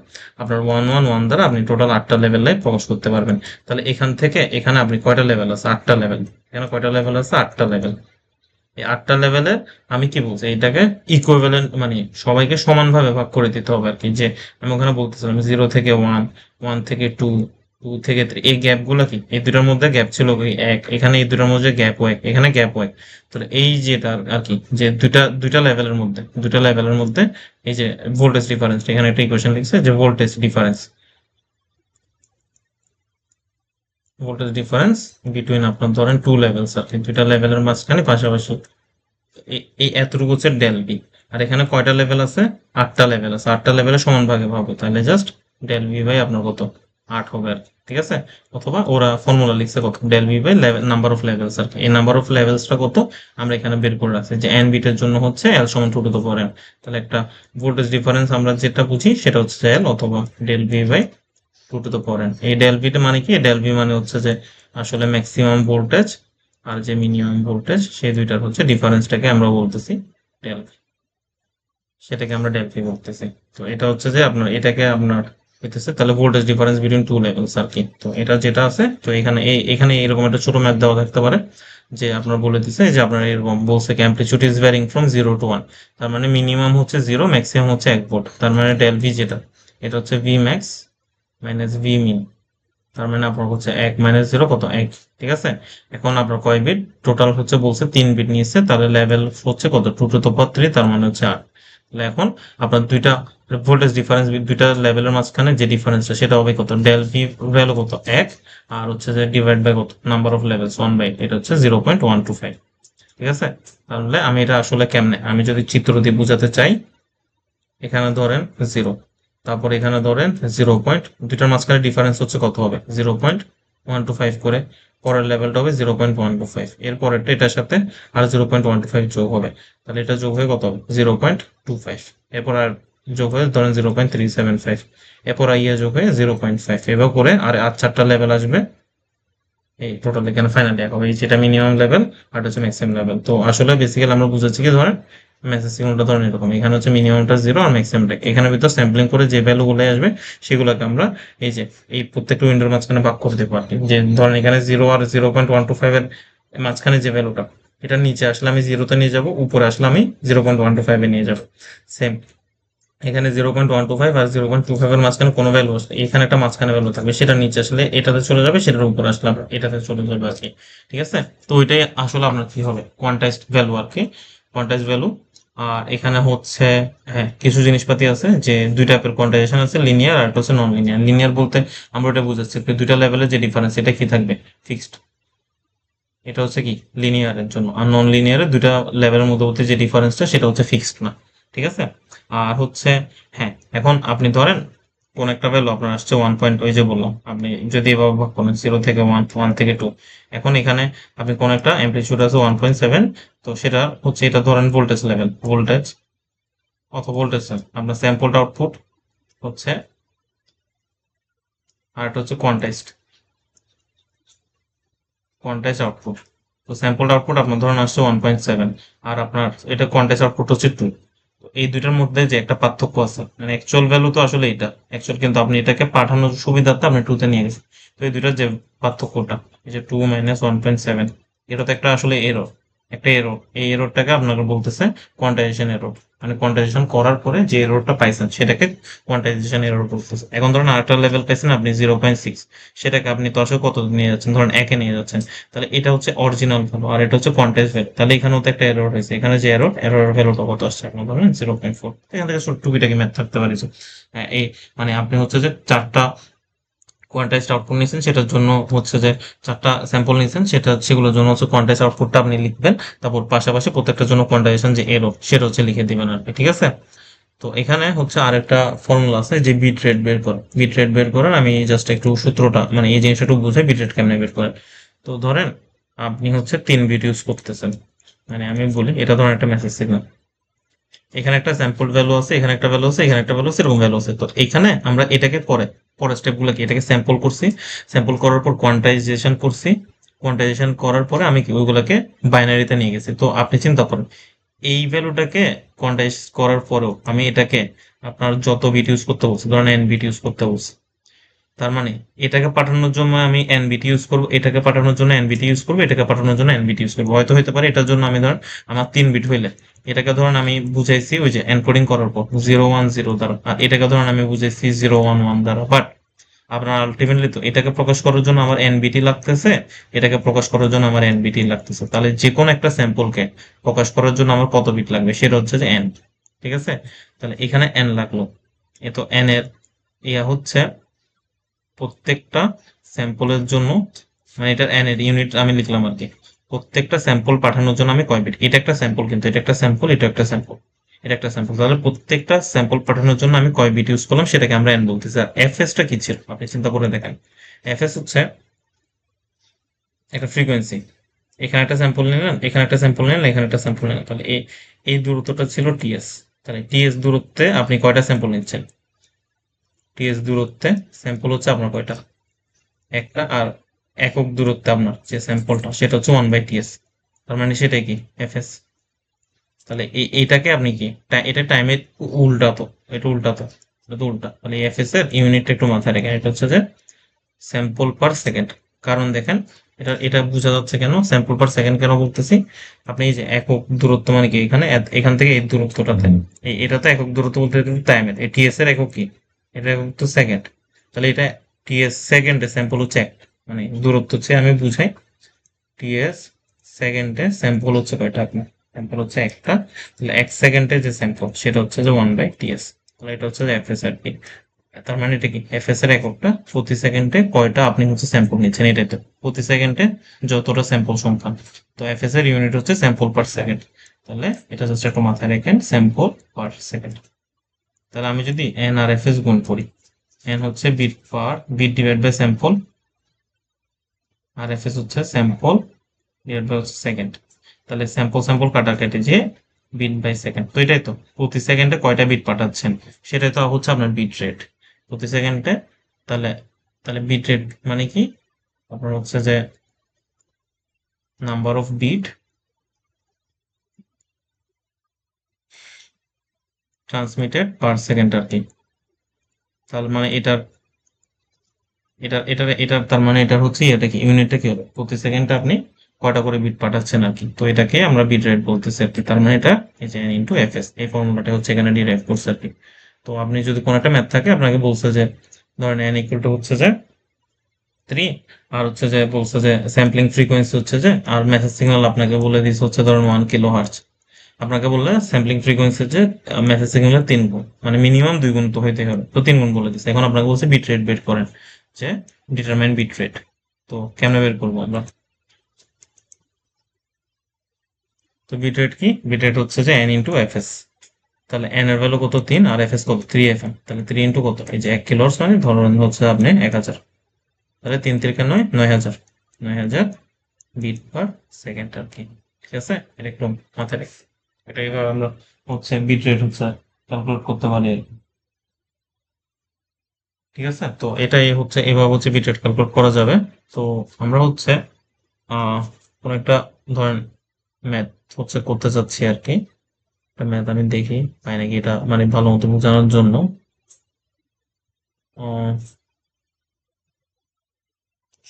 আপনার 1-1-1 দ্বারা আপনি টোটাল 8টা লেভেলে প্রকাশ করতে পারবেন। তাহলে এখান থেকে এখানে আপনি কয়টা লেভেল আছে, 8টা লেভেল, এখানে কয়টা লেভেল আছে, 8টা লেভেল। এই 8টা লেভেলের আমি কি বলছি, এটাকে ইকুইভ্যালেন্ট মানে সবাইকে সমানভাবে ভাগ করে দিতে হবে আর কি। যে আমি ওখানে বলতেছিলাম 0 থেকে 1, 1 থেকে 2, 2 থেকে 3, এই গ্যাপ গুলো কি, এই দুটার মধ্যে গ্যাপ ছিল কি এক, এখানে এই দুটার মধ্যে গ্যাপ এক, এখানে গ্যাপ এক। তাহলে এই যেটা আর কি, যে দুইটা দুইটা লেভেলের মধ্যে এই যে ভোল্টেজ ডিফারেন্স, এখানে একটা ইকুয়েশন লিখছে যে ভোল্টেজ ডিফারেন্স বিটুইন আপনার ধরেন 2 লেভেলস আর কি, দুইটা লেভেলের মাঝখানে পাশাপাশি, এই এতটুকু হচ্ছে ডেল বি। আর এখানে কয়টা লেভেল আছে, 8টা লেভেল আছে, 8টা লেভেলে সমান ভাগে ভাবে, তাহলে জাস্ট ডেল বি বাই আপনার কত 8 হবে আর কি, ঠিক আছে। অথবা ওরা ফর্মুলা লিখছে কত, del B by number of levels আর কি, এই নাম্বার অফ লেভেলসটা কত আমরা এখানে বের করে রাখছি, যে এন বিটের জন্য হচ্ছে এল সমান 2 টু দ্য পাওয়ার n। তাহলে একটা ভোল্টেজ ডিফারেন্স আমরা যেটা বুঝি সেটা হচ্ছে এল অথবা del B by 2 to the power n। এই ডেল বিটা মানে কি, ডেল বি মানে হচ্ছে যে আসলে ম্যাক্সিমাম ভোল্টেজ আর যে মিনিমাম ভোল্টেজ, সেই দুইটার হচ্ছে ডিফারেন্সটাকে আমরা বলতেছি ডেল, সেটাকে আমরা ডেল পি বলতেছি। তো এটা হচ্ছে যে আপনার এটাকে আপনার হইতেছে তাহলে ভোল্টেজ ডিফারেন্স বিটুইন 2 লেভেলস আর কি। তো এটা যেটা আছে, তো এখানে এখানে এরকম একটা ছোট ম্যাথ দেওয়া থাকতে পারে, যে আপনার বলে দিছে যে আপনার এরকম বলছে কি amplitude is varying from 0 to 1, তার মানে মিনিমাম হচ্ছে 0, ম্যাক্সিমাম হচ্ছে 1 ভোল্ট, তার মানে ডেল ভি যেটা এটা হচ্ছে ভি ম্যাক্স মাইনাস ভি মিন। তার মানে আপনার হচ্ছে 1 মাইনাস 0 কত 1, ঠিক আছে। এখন আপনার কয় বিট টোটাল হচ্ছে বলছে 3 বিট নিয়েছে, তাহলে লেভেল হচ্ছে কত 2 টু the power 3, তার মানে হচ্ছে 8। তাহলে এখন আপনার দুইটা ভোল্টেজ ডিফারেন্স, দুইটা লেভেলের মাঝখানে যে ডিফারেন্সটা সেটা হবে কত, ডেল ভি ভ্যালু কত 1, আর হচ্ছে যে ডিভাইড বাই কত নাম্বার অফ লেভেলস 1/8, এটা হচ্ছে 0.125, ঠিক আছে। তাহলে আমি এটা আসলে কেমনে, আমি যদি চিত্র দিয়ে বোঝাতে চাই, এখানে ধরেন 0, তারপর এখানে ধরেন 0. দুইটার মাঝখানে ডিফারেন্স হচ্ছে কত হবে 0.125 করে, পরের লেভেলটা হবে 0.125, এর পরেরটা এটার সাথে আর 0.125 যোগ হবে, তাহলে এটা যোগ হয়ে কত হবে 0.25, এরপর আর যোগ হয়ে ধরেন 0.375, এরপর ইয়ে যোগ হয়ে 0.5, এভাবে করে আর 4টা লেভেল আসবে। এই টোটাল এখানে ফাইনালি এক হবে, এই যেটা মিনিমাম লেভেল আর এটা হচ্ছে ম্যাক্সিমাম লেভেল। তো আসলে বেসিক্যালি আমরা বুঝাচ্ছি কি, ধরেন মেসেজ সিগন্যালটা ধরেন এরকম, এখানে হচ্ছে মিনিমামটা 0 আর ম্যাক্সিমামটা, এখানে ভিতর স্যাম্পলিং করে যে ভ্যালু গুলো আসবে সেগুলোকে আমরা এই যে এই প্রত্যেকটা উইন্ডোর মাঝখানে ভাগ করে দেবো আর কি। যে ধরেন এখানে 0 আর 0.125 এর মাঝখানে যে ভ্যালুটা, এটা নিচে আসলে আমি 0-তে নিয়ে যাব, উপরে আসলে আমি 0.125 এ নিয়ে যাবো। সেম এখানে 0.125 আর 0.25 এর মাঝখানে কোনো ভ্যালু আসবে, এখানে একটা মাঝখানে ভ্যালু থাকবে, সেটা নিচে আসলে এটাতে চলে যাবে, সেটার উপর আসলে আমরা এটাতে চলে যাবে আর কি, ঠিক আছে। তো ওইটাই আসলে আপনার কি হবে কোয়ান্টাইজড ভ্যালু আর কি, কোয়ান্টাইজড ভ্যালু। আর এখানে হচ্ছে হ্যাঁ কিছু জিনিসপাতি আছে, যে দুই টাইপের কোয়ান্টাইজেশন আছে, লিনিয়ার আর একটা হচ্ছে নন লিনিয়ার। লিনিয়ার বলতে আমরা এটা বুঝাচ্ছি যে দুইটা লেভেলের যে ডিফারেন্স এটা কি থাকবে ফিক্সড, এটা হচ্ছে কি লিনিয়ারের জন্য, আর নন লিনিয়ারের দুইটা লেভেলের মধ্যবর্তী যে ডিফারেন্সটা সেটা হচ্ছে ফিক্সড না, ঠিক আছে। আর হচ্ছে হ্যাঁ এখন আপনি ধরেন কোন একটা ভ্যালু আপনার আসছে 1 ওই যে বললাম, আপনি যদি এভাবে ভাগ করেন 0 থেকে 1, 1 থেকে 2, এখন এখানে আপনি কোন একটা অ্যামপ্লিটিউড আছে 1.7, তো সেটা হচ্ছে এটা ধরেন ভোল্টেজ লেভেল, ভোল্টেজ অথবা ভোল্টেজ আপনার স্যাম্পলড আউটপুট হচ্ছে, আর এটা হচ্ছে কোয়ান্টাইজড কোয়ান্টাইজ আউটপুট। তো স্যাম্পল আউটপুট আপনার ধরুন আসছে 1.7, আর আপনার এটা কোয়ান্টাইজ আউটপুট হচ্ছে 2। তো এই দুইটার মধ্যে যে একটা পার্থক্য আছে, মানে অ্যাকচুয়াল ভ্যালু তো আসলে এটা অ্যাকচুয়াল, কিন্তু আপনি এটাকে পাঠানোর সুবিধার্থে আপনি 2 তে নিয়ে গেছেন। তো এই দুইটার যে পার্থক্যটা, এই যে 2 মাইনাস 1.7, এটা তো একটা আসলে এরর, একটা এরর, এই এররটাকে আপনাকে বলতেছে কোয়ান্টাইজেশন এরর, মানে কোয়ান্টাইজেশন করার পরে যে এররটা পাইছেন সেটাকে কোয়ান্টাইজেশন এরর বলতেছে। এখন ধরুন আরেকটা লেভেল পাইছেন আপনি 0.6, সেটাকে আপনি তো আসলে কত নিয়ে যাচ্ছেন, ধরুন একে নিয়ে যাচ্ছেন, তাহলে এটা হচ্ছে অরিজিনাল ভ্যালু আর এটা হচ্ছে কোয়ান্টাইজ ভ্যালু, তাহলে এখানেও তো একটা এরর হয়েছে, এখানে যে এরর ভ্যালুটা কত আসছে আপনার ধরেন 0.4, এখান থেকে টুকিটাকি ম্যাথ থাকতে পারে যে, এই মানে আপনি হচ্ছে যে 4টা কোয়ান্টাইজড আউটপুট নিয়েছেন, সেটার জন্য হচ্ছে যে 4টা স্যাম্পল নিয়েছেন, সেগুলোর জন্য হচ্ছে কোয়ান্টাইজ আউটপুটটা আপনি লিখবেন, তারপর পাশাপাশি প্রত্যেকটার জন্য কোয়ান্টাইজেশন যে এরর সেটা হচ্ছে লিখে দিবেন আর কি, ঠিক আছে। তো এখানে হচ্ছে আরেকটা ফর্মুলা আছে যে বিট রেট বের কর, বিট রেট বের করেন, আমি জাস্ট একটু সূত্রটা মানে এই জিনিসটা একটু বুঝাই বিট রেট কেমনে বের করেন। তো ধরেন আপনি হচ্ছে 3 বিট ইউজ করতেছেন, মানে আমি বলি এটা ধরেন একটা মেসেজ সিগন্যাল, এখানে একটা স্যাম্পল ভ্যালু আছে, এখানে একটা ভ্যালু আছে, এখানে একটা ভ্যালু আছে, এরকম ভ্যালু আছে। তো এখানে আমরা এটাকে পরের স্টেপ গুলো কি, এটাকে স্যাম্পল করছি, স্যাম্পল করার পর কোয়ান্টাইজেশন করছি, কোয়ান্টাইজেশন করার পরে আমি ওইগুলোকে বাইনারিতে নিয়ে গেছি। তো আপনি চিন্তা করেন এই ভ্যালুটাকে কোয়ান্টাইজ করার পরেও আমি এটাকে আপনার যত বিট ইউজ করতে বলছি, ধরেন এন বিট ইউজ করতে বলছি, তার মানে এটাকে পাঠানোর জন্য আমি এনবিটি ইউজ করবো, এটাকে পাঠানোর জন্য এনবিটি ইউজ করবো, এটাকে পাঠানোর জন্য এনবিটি ইউজ করবো। হয়তো হতে পারে এটার জন্য আমি ধরেন আমার 3 বিট হইলে এটাকে ধরেন আমি বুঝাইছি ওই যে এনকোডিং করার পর 010 দ্বারা, আর এটাকে ধরেন আমি বুঝাইছি 011 দ্বারা, বাট আপনার আলটিমেটলি তো এটাকে প্রকাশ করার জন্য আমার এনবিটি লাগতেছে, এটাকে প্রকাশ করার জন্য আমার এনবিটি লাগতেছে, তাহলে যে কোনো একটা স্যাম্পলকে প্রকাশ করার জন্য আমার কত বিট লাগবে সেটা হচ্ছে যে এন, ঠিক আছে। তাহলে এখানে এন লাগলো, এ তো এন এর ইয়া হচ্ছে প্রত্যেকটা স্যাম্পলের জন্য, মানে এটার এন এর ইউনিট আমি লিখলাম আর কি, প্রত্যেকটা স্যাম্পল পাঠানোর জন্য আমি কয় বিট, এটা একটা স্যাম্পল, কিন্তু এটা একটা স্যাম্পল, এটা একটা স্যাম্পল, এটা একটা স্যাম্পল, তাহলে প্রত্যেকটা স্যাম্পল পাঠানোর জন্য আমি কয় বিট ইউজ করলাম সেটাকে আমরা এন বলতেছি। আর এফএস টা কি ছিল আপনি চিন্তা করে দেখেন, এফএস হচ্ছে একটা ফ্রিকোয়েন্সি, এখানে একটা স্যাম্পল নিলেন, এখানে একটা স্যাম্পল নিলেন, এখানে একটা স্যাম্পল নিলেন, তাহলে এই এই দূরত্বটা ছিল টিএস, তাহলে টিএস দূরত্বে আপনি কয়টা স্যাম্পল নিচ্ছেন, টিএস দূরত্বে স্যাম্পল হচ্ছে আপনার কয়টা একটা, আর একক দূরত্বে আপনার যে স্যাম্পলটা সেটা হচ্ছে 1/ts, তার মানে সেটাই কি এফএস। তাহলে এইটাকে আপনি কি এটা টাইমের উল্টা, তো এটা উল্টা, তো এটা তো উল্টা, তাহলে এফএস এর ইউনিট একটু মাথায় রাখেন, এটা হচ্ছে যে স্যাম্পল পার সেকেন্ড। কারণ দেখেন এটা এটা বোঝা যাচ্ছে কেন স্যাম্পল পার সেকেন্ড কেন বলতেছি, আপনি এই যে একক দূরত্ব মানে কি, এখানে এখান থেকে এই দূরত্বটাতে এটা তো একক দূরত্ব বলতে টাইমের, এই টিএস এর একক কি এটা তো সেকেন্ড, তাহলে এটা টিএস সেকেন্ডে স্যাম্পল হচ্ছে এক, মানে দূরত্ব হচ্ছে আমি বুঝাই, টিএস সেকেন্ডে স্যাম্পল হচ্ছে কয়টা আপনার, স্যাম্পল হচ্ছে একটা, তাহলে এক সেকেন্ডে যে স্যাম্পল সেটা হচ্ছে যে 1/ts, তাহলে এটা হচ্ছে যে এফএস আর কি। তার মানে এটা কি এফএস এর এককটা প্রতি সেকেন্ডে কয়টা আপনি হচ্ছে স্যাম্পল নিচ্ছেন, এটাই তো প্রতি সেকেন্ডে যতটা স্যাম্পল সংখ্যা, তো এফএস এর ইউনিট হচ্ছে স্যাম্পল পার সেকেন্ড, তাহলে এটা জাস্ট একটু মাথায় রাখেন, স্যাম্পল পার সেকেন্ড। তাহলে আমি যদি এন আর এফএস গুণ করি, এন হচ্ছে বিট ডিভাইড বাই স্যাম্পল, আর এফএস হচ্ছে স্যাম্পল ডিভাইড বাই হচ্ছে সেকেন্ড, তাহলে স্যাম্পল স্যাম্পল কাটাকাটি যে বিট বাই সেকেন্ড, তো এটাই তো প্রতি সেকেন্ডে কয়টা বিট পাঠাচ্ছেন সেটাই তো হচ্ছে আপনার বিট রেট প্রতি সেকেন্ডে। তাহলে তাহলে বিট রেট মানে কি আপনার হচ্ছে যে number of bit transmitted per second আর কি। তার মানে এটার তার মানে এটার হচ্ছে এটা কি ইউনিটটা কি হবে, প্রতি সেকেন্ডে আপনি কয়টা করে বিট পাঠাচ্ছেন আর কি, তো এটাকে আমরা বিট রেট বলতেছি আর কি। তার মানে এটা এই যে ইনটু এফএস, এই ফর্মুলাটা হচ্ছে এখানে ডিরাইভ করছে আর কি। তো আপনি যদি কোনো একটা ম্যাথ থাকে আপনাকে বলছে যে ধরেন এন ইকুয়াল টু হচ্ছে যে 3, আর হচ্ছে যে বলছে যে স্যাম্পলিং ফ্রিকোয়েন্সি হচ্ছে যে, আর মেসেজ সিগন্যাল আপনাকে বলে দিচ্ছে হচ্ছে ধরেন 1 কিলো হার্টজ, আপনাকে বললে স্যাম্পলিং ফ্রিকোয়েন্সির যে মেসেজ সিগন্যালের 3 গুণ, মানে মিনিমাম 2 গুণ তো হইতে হবে, তো 3 গুণ বলে দিচ্ছে। এখন আপনাকে বলছে বিট রেট বের করেন, যে ডিটারমাইন বিট রেট, তো কেমনে বের করবো আমরা, তো বিট রেট কি, বিট রেট হচ্ছে যে এন ইন্টু এফএস, তাহলে এন এর ভ্যালু কত 3 আর এফএস কত 3 এফএম, তাহলে 3 ইন্টু কত, এই যে 1 কিলো মানে ধরুন হচ্ছে আপনি 1000, তাহলে 3 3 9 9000, 9000 বিট পার সেকেন্ড আর কি। ঠিক আছে, এটা একটু মাথায় রেখে এটা এইভাবে আমরা হচ্ছে বিট রেট হচ্ছে ক্যালকুলেট করতে পারি আর কি। ঠিক আছে, তো এটাই হচ্ছে এভাবে হচ্ছে বিট রেট ক্যালকুলেট করা যাবে। তো আমরা হচ্ছে আহ কোন একটা ধরেন ম্যাথ হচ্ছে করতে চাচ্ছি আর কি, একটা ম্যাথ আমি দেখি পাই নাকি, এটা মানে ভালো মতো বোঝানোর জন্য। আহ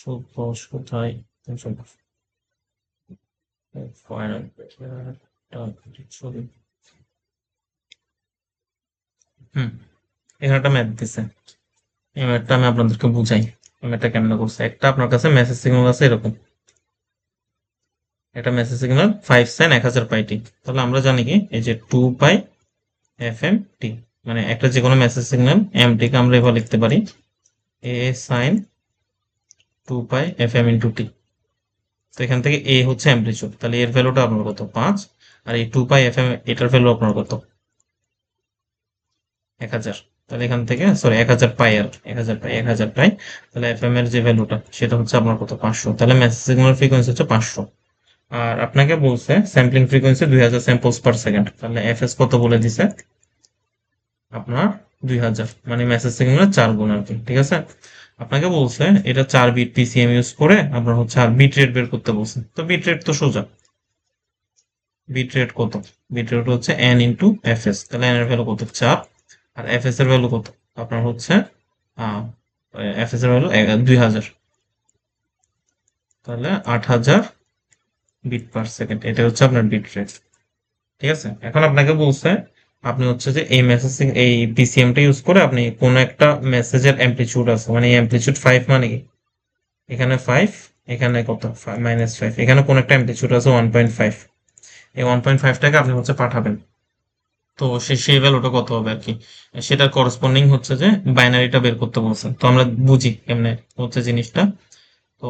সহজ কোথায়, হুম, এখানে একটা ম্যাথ দিছে, এই ম্যাথটা আমি আপনাদেরকে বুঝাই, এই ম্যাথটা কেমন করছে। একটা আপনার কাছে মেসেজ সিগন্যাল আছে এরকম, একটা মেসেজ সিগন্যাল 5 sin 1000 πt, তাহলে আমরা জানি কি এই যে 2 π fmt, মানে একটা যে কোনো মেসেজ সিগন্যাল mt কে আমরা এভাবে লিখতে পারি a sin 2 π fm × t। তো এখান থেকে এ হচ্ছে অ্যামপ্লিচিউড, তাহলে এর ভ্যালুটা আপনার কত 5, আর এই 2 π fm এটার ভ্যালু আপনার কত 1000, তাহলে এখান থেকে সরি 1000 পাই, আর 1000 পাই 1000 পাই, তাহলে fm এর যে ভ্যালুটা সেটা হচ্ছে আপনার কত 500, তাহলে মেসেজ সিগন্যাল ফ্রিকোয়েন্সি হচ্ছে 500। আর আপনাকে বলছে sampling frequency 2000 samples per second, তাহলে এফএস কত বলে দিছে আপনার 2000, মানে মেসেজ সিগন্যালের 4 গুণ আর কি। ঠিক আছে, আপনাকে বলছে এটা 4 বিট পিসিএম ইউজ করে আপনার হচ্ছে আর বিট রেট বের করতে বলছে, তো বিট রেট তো সোজা, বিট রেট কত, বিট রেট হচ্ছে এন ইন্টু এফএস, তাহলে এন এর ভ্যালু কত 4, আর এফএস এর ভ্যালু কত আপনার হচ্ছে এফএস এর ভ্যালু 2000, তাহলে 8000 বিট পার সেকেন্ড, এটা হচ্ছে আপনার বিট রেট। ঠিক আছে, এখন আপনাকে বলছে আপনি হচ্ছে যে এই মেসেজিং এই পিসিএমটা ইউজ করে আপনি কোন একটা মেসেজের অ্যামপ্লিচিউড আছে, মানে এই অ্যামপ্লিচিউড 5 মানে কি এখানে 5, এখানে কত -5, এখানে কোন একটা অ্যামপ্লিচিউড আছে 1.5, এই 1.5টাকে আপনি হচ্ছে পাঠাবেন, তো সেই ভ্যালুটা কত হবে আর কি, সেটার করসপন্ডিং হচ্ছে যে বাইনারিটা বের করতে বলছে। তো আমরা বুঝি কেমনে হচ্ছে জিনিসটা, তো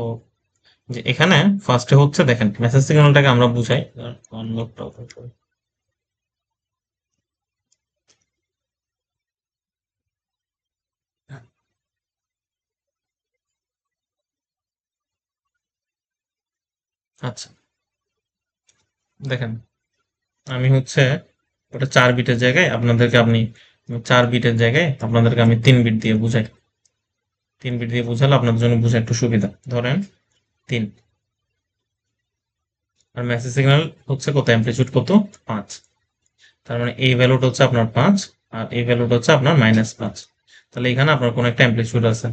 যে এখানে ফার্স্টে হচ্ছে দেখেন মেসেজ সিগন্যালটাকে আমরা বুঝাই, আনলকটা ওপেন করি। আচ্ছা, দেখেন আমি হচ্ছে ওটা 4 বিটের জায়গায় আপনাদেরকে আপনি 4 বিটের জায়গায় আপনাদেরকে আমি 3 বিট দিয়ে বুঝাই, 3 বিট দিয়ে বুঝালে আপনাদের জন্য বোঝা একটু সুবিধা। ধরেন 3, আর মেসেজ সিগন্যাল হচ্ছে কত অ্যামপ্লিচিউড কত 5, তার মানে এই ভ্যালুটা হচ্ছে আপনার 5, আর এই ভ্যালুটা হচ্ছে আপনার -5, তাহলে এখানে আপনার কোনো একটা অ্যামপ্লিচিউড আছে,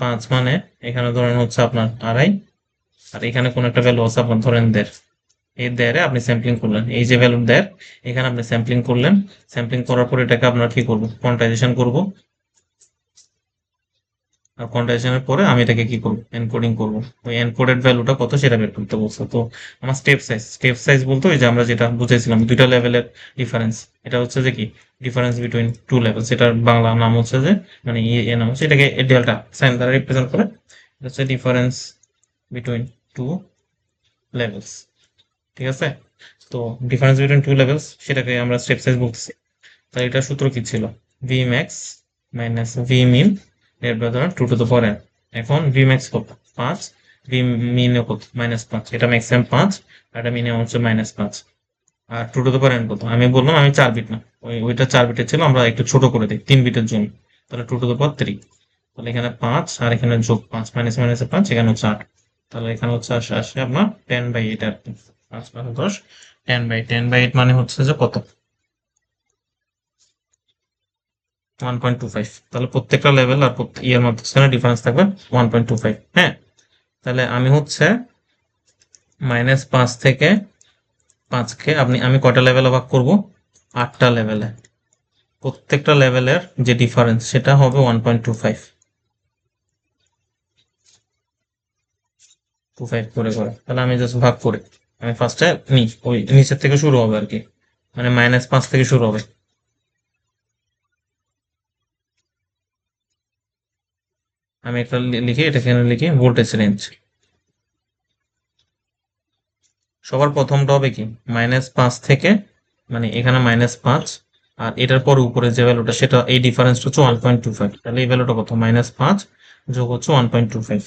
5 মানে এখানে ধরেন হচ্ছে আপনার 2.5, আর এখানে কোন একটা ভ্যালু আছে আপনার ধরেন 1.5, এই 1.5 আপনি স্যাম্পলিং করলেন, এই যে ভ্যালু 1.5 এখানে আপনি স্যাম্পলিং করলেন, স্যাম্পলিং করার পর এটাকে আপনার কি করবো কোয়ান্টাইজেশন করব, আর কোয়ান্টাইজেশনের পরে আমি এটাকে কি করবো, এনকোডিং করবো। ওই এনকোডেড ভ্যালুটা কত সেটা বের করতে বলছে। তো আমার স্টেপ সাইজ বলতে ওই যে আমরা যেটা বুঝেছিলাম দুইটা লেভেলের ডিফারেন্স, এটা হচ্ছে যে কি ডিফারেন্স বিটুইন টু লেভেলস, এটার বাংলা নাম হচ্ছে যে মানে এ নাম হচ্ছে, এটাকে ডেল্টা সাইন দ্বারা রিপ্রেজেন্ট করে। এটা হচ্ছে ডিফারেন্স বিটুইন টু লেভেলস, ঠিক আছে। তো ডিফারেন্স বিটুইন টু লেভেলস সেটাকে আমরা স্টেপ সাইজ বলতেছি। তাহলে এটার সূত্র কি ছিল, V max minus V min এর ধরেন two to the power N. এখন ভি ম্যাক্স কত, 5, ভি মিন কত -5, এটা ম্যাক্সিমাম 5 আর এটা মিনিমাম হচ্ছে -5। আর two to the power N কত, আমি বললাম আমি 4 বিট না, ওইটা 4 বিটের ছিল, আমরা একটু ছোট করে দিই 3 বিটের জন্য। তাহলে টু টু দ্য পাওয়ার 3, তাহলে এখানে 5 আর এখানে যোগ 5 মাইনাস মাইনাসে 5, এখানে হচ্ছে 8। তাহলে এখানে হচ্ছে আসে আপনার 10/8 আর কি, 5 5 10, 10/8 মানে হচ্ছে যে কত 1.25। তাহলে প্রত্যেকটা লেভেল আর ইয়ার মাঝখানে ডিফারেন্স থাকবে 1.25। হ্যাঁ, তাহলে আমি হচ্ছে -5 থেকে 5কে আমি কয়টা লেভেলে ভাগ করব, 8টা লেভেলে। প্রত্যেকটা লেভেলের যে ডিফারেন্স সেটা হবে 1.25 করে করে। তাহলে আমি জাস্ট ভাগ করি, আমি ফার্স্টে ওই নিচের থেকে শুরু হবে আর কি, মানে -5 থেকে শুরু হবে। আমি একটা লিখি, এটা এখানে লিখি ভোল্টেজ রেঞ্জ। সবার প্রথমটা হবে কি -5 থেকে, মানে এখানে -5 আর এটার পরে উপরে যে ভ্যালুটা সেটা এই ডিফারেন্সটা হচ্ছে 1.25। তাহলে এই ভ্যালুটা কত, -5 যোগ হচ্ছে 1.25,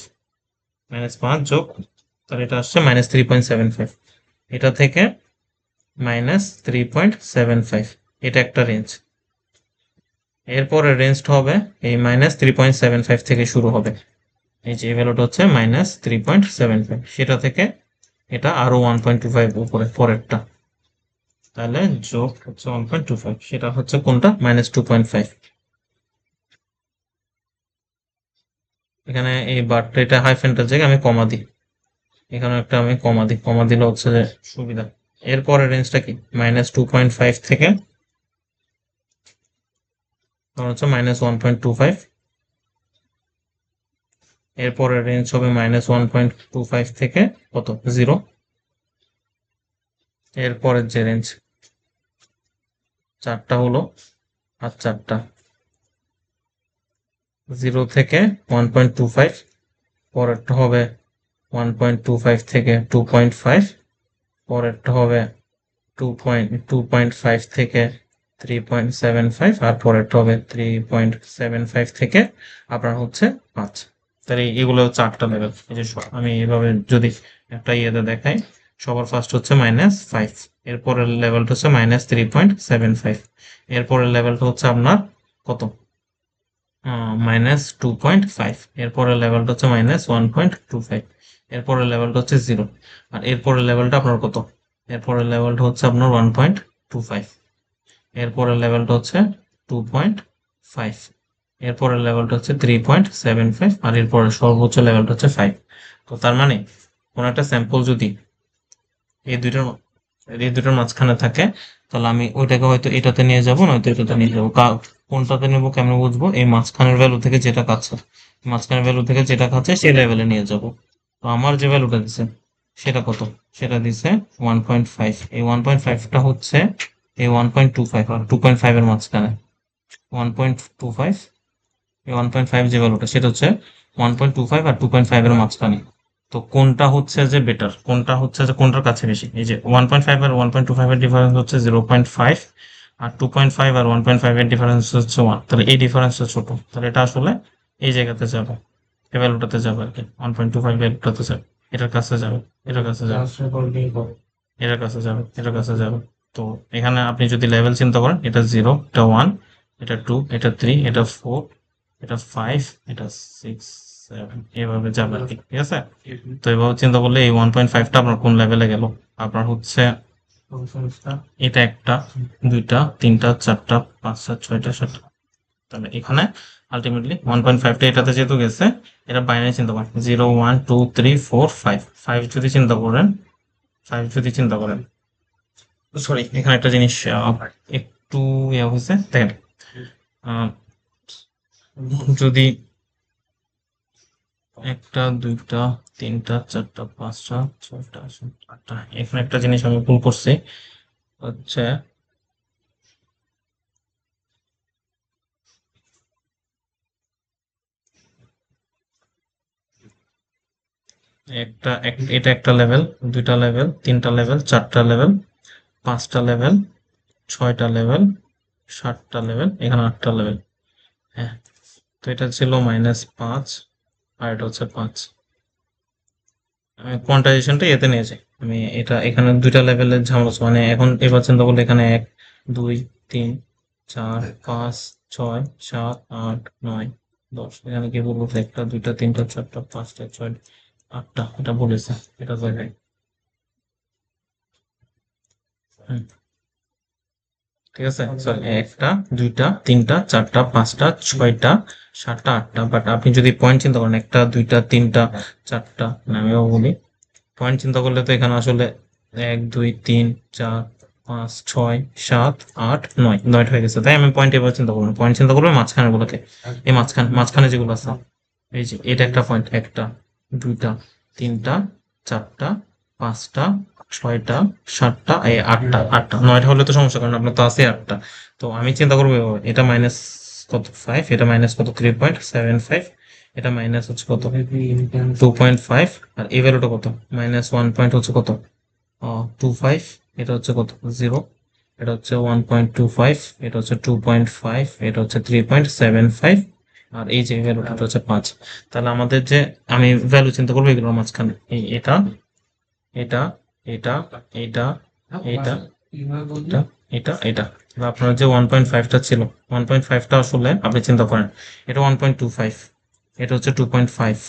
-5 যোগ, তাহলে এটা আসছে -3.75। এটা থেকে -3.75, এটা একটা রেঞ্জ। এরপরে রেঞ্জটা হবে এই -3.75 থেকে শুরু হবে, এই যে ভ্যালুটা হচ্ছে -3.75, সেটা থেকে এটা আরো 1.25 উপরে পরেরটা, তাহলে যোগ হচ্ছে 1.25, সেটা হচ্ছে কোনটা -2.5। এখানে এই বারটা এটা হাইফেনটার জায়গায় আমি কমা দিই, এখানে একটা আমি কমা দিই, কমা দিলে হচ্ছে যে সুবিধা। এরপরে রেঞ্জটা কি -2.5 থেকে হচ্ছে -1.25, এরপরে রেঞ্জ হবে -1.25 থেকে কত 0, এরপরের যে রেঞ্জ 4টা হলো, আর 4টা 0 থেকে 1.25, পরেরটা হবে 1.25 থেকে 2.5, পরেরটা হবে 2.5 থেকে 3.75, আর পরেরটা হবে 3.75 থেকে আপনার হচ্ছে 5। তাহলে এগুলো হচ্ছে 8টা লেভেল। এই যে আমি এভাবে যদি একটা ইয়েতে দেখাই, সবার ফার্স্ট হচ্ছে -5, এরপরের লেভেলটা হচ্ছে -3.75, এরপরের লেভেলটা হচ্ছে আপনার কত -2.5, এরপরের লেভেলটা হচ্ছে -1.25, এরপরের লেভেলটা হচ্ছে 0, আর এরপরের লেভেলটা আপনার কত, এরপরের লেভেলটা হচ্ছে আপনার 1.25, এরপরের লেভেলটা হচ্ছে 2.5, এরপরের লেভেলটা হচ্ছে 3.75, আর এরপরের সর্বোচ্চ লেভেলটা হচ্ছে 5। তো তার মানে কোন একটা স্যাম্পল যদি এই দুইটার এই দুটোর মাঝখানে থাকে, তাহলে আমি ওইটাকে হয়তো এটাতে নিয়ে যাবো, নয়তো এটাতে নিয়ে যাবো। কোনটাতে নেবো কেমন বুঝবো, এই মাঝখানের ভ্যালু থেকে যেটা কাছে, মাঝখানের ভ্যালু থেকে যেটা কাছে সেই লেভেলে নিয়ে যাব। তো আমার যে ভ্যালুটা দিছে সেটা কত, সেটা দিছে 1.5, এই 1.5টা হচ্ছে এই 1.25 আর 2.5 এর মাঝখানে। 1.25, এই 1.5 যে ভ্যালুটা সেটা হচ্ছে 1.25 আর 2.5 এর মাঝখানে। তো কোনটা হচ্ছে যে বেটার, কোনটা হচ্ছে যে কোনটার কাছে বেশি, এই যে 1.5 আর 1.25 এর ডিফারেন্স হচ্ছে 0.5, আর 2.5 আর 1.5 এর ডিফারেন্স হচ্ছে 1, তাহলে এই ডিফারেন্সটা ছোট, তাহলে এটা আসলে এই জায়গাতে যাবে, এই ভ্যালুটাতে যাবে আর কি, 1.25 ভ্যালুটাতে যাবে, এটার কাছে যাবে, এটার কাছে যাবে, এটার কাছে যাবে, এটার কাছে যাবে। তো এখানে আপনি যদি লেভেল চিন্তা করেন, এটা 0, এটা 1, এটা 2, এটা 3, এটা 4, এটা 5, এটা 6, 7, এভাবে যাবে আর কি, ঠিক আছে। তো এভাবে চিন্তা করলে এই 1.5টা আপনার কোন লেভেলে গেল, আপনার হচ্ছে এটা একটা, দুইটা, তিনটা, চারটা, পাঁচটা, ছয়টা, সাতটা, তাহলে এখানে আলটিমেটলি 1.5টা এটাতে যেহেতু গেছে, এটা বাইনারি চিন্তা করেন 0 1 2 3 4 5, 5 যদি চিন্তা করেন, 5 যদি চিন্তা করেন, সরি এখানে একটা জিনিস একটু ইয়ে হয়েছে দেখেন, আহ, যদি একটা, দুইটা, তিনটা, চারটা, পাঁচটা, ছয়টা, সাতটা, আটটা। এখানে একটা জিনিস আমি ভুল করছি, হচ্ছে এটা একটা লেভেল, দুইটা লেভেল, তিনটা লেভেল, চারটা লেভেল, পাঁচটা লেভেল, ছয়টা লেভেল, সাতটা লেভেল, এখানে আটটা লেভেল। হ্যাঁ, তো এটা ছিল -5, আর এটা হচ্ছে 5। আমি কোয়ান্টাইজেশনটা এতে নিয়েছি। আমি এটা এখানে দুইটা লেভেলের ঝামেলা আছে। মানে এখন এবার চিন্তা করলে এখানে 1, 2, 3, 4, 5, 6, 7, 8, 9, 10। এখানে কি বলবো, একটা, দুইটা, তিনটা, চারটা, পাঁচটা, ছয়টা, আটটা। এটা বলেছে, এটা জায়গায়। হুম, ঠিক আছে। সরি, একটা, দুইটা, তিনটা, চারটা, পাঁচটা, ছয়টা, সাতটা, আটটা। বাট আপনি যদি পয়েন্ট চিন্তা করেন, একটা, দুইটা, তিনটা, চারটা, মানে আমিও বলি, পয়েন্ট চিন্তা করলে তো এখানে আসলে 1, 2, 3, 4, 5, 6, 7, 8, 9, 9টা হয়ে গেছে। তাই আমি পয়েন্ট এবার চিন্তা করবো না। পয়েন্ট চিন্তা করবো মাঝখানে গুলোকে। এই মাঝখানে যেগুলো আছে, এই যে এটা একটা পয়েন্ট। একটা, দুইটা, তিনটা, চারটা, পাঁচটা, ছয়টা, সাতটা, এই আটটা। আটটা, 9টা হলে তো সমস্যা, কারণ আপনার তো আছে আটটা। তো আমি চিন্তা করবো এভাবে, এটা মাইনাস কত 5, এটা মাইনাস কত 3.75, এটা মাইনাস হচ্ছে কত 2.5, আর এই ভ্যালুটা কত -1 পয়েন্ট হচ্ছে কত 25, এটা হচ্ছে কত 0, এটা হচ্ছে 1.25, এটা হচ্ছে 2.5, এটা হচ্ছে 3.75, আর এই যে ভ্যালুটা হচ্ছে 5। তাহলে আমাদের যে, আমি ভ্যালু চিন্তা করবো এগুলোর মাঝখানে, এই এটা, এটা, এটা, এটা, এটা, এটা, এটা, এটা। তাহলে আপনার যে 1.5টা ছিল, 1.5টা আসলে আপনি চিন্তা করেন, এটা 1.25, এটা হচ্ছে 2.5,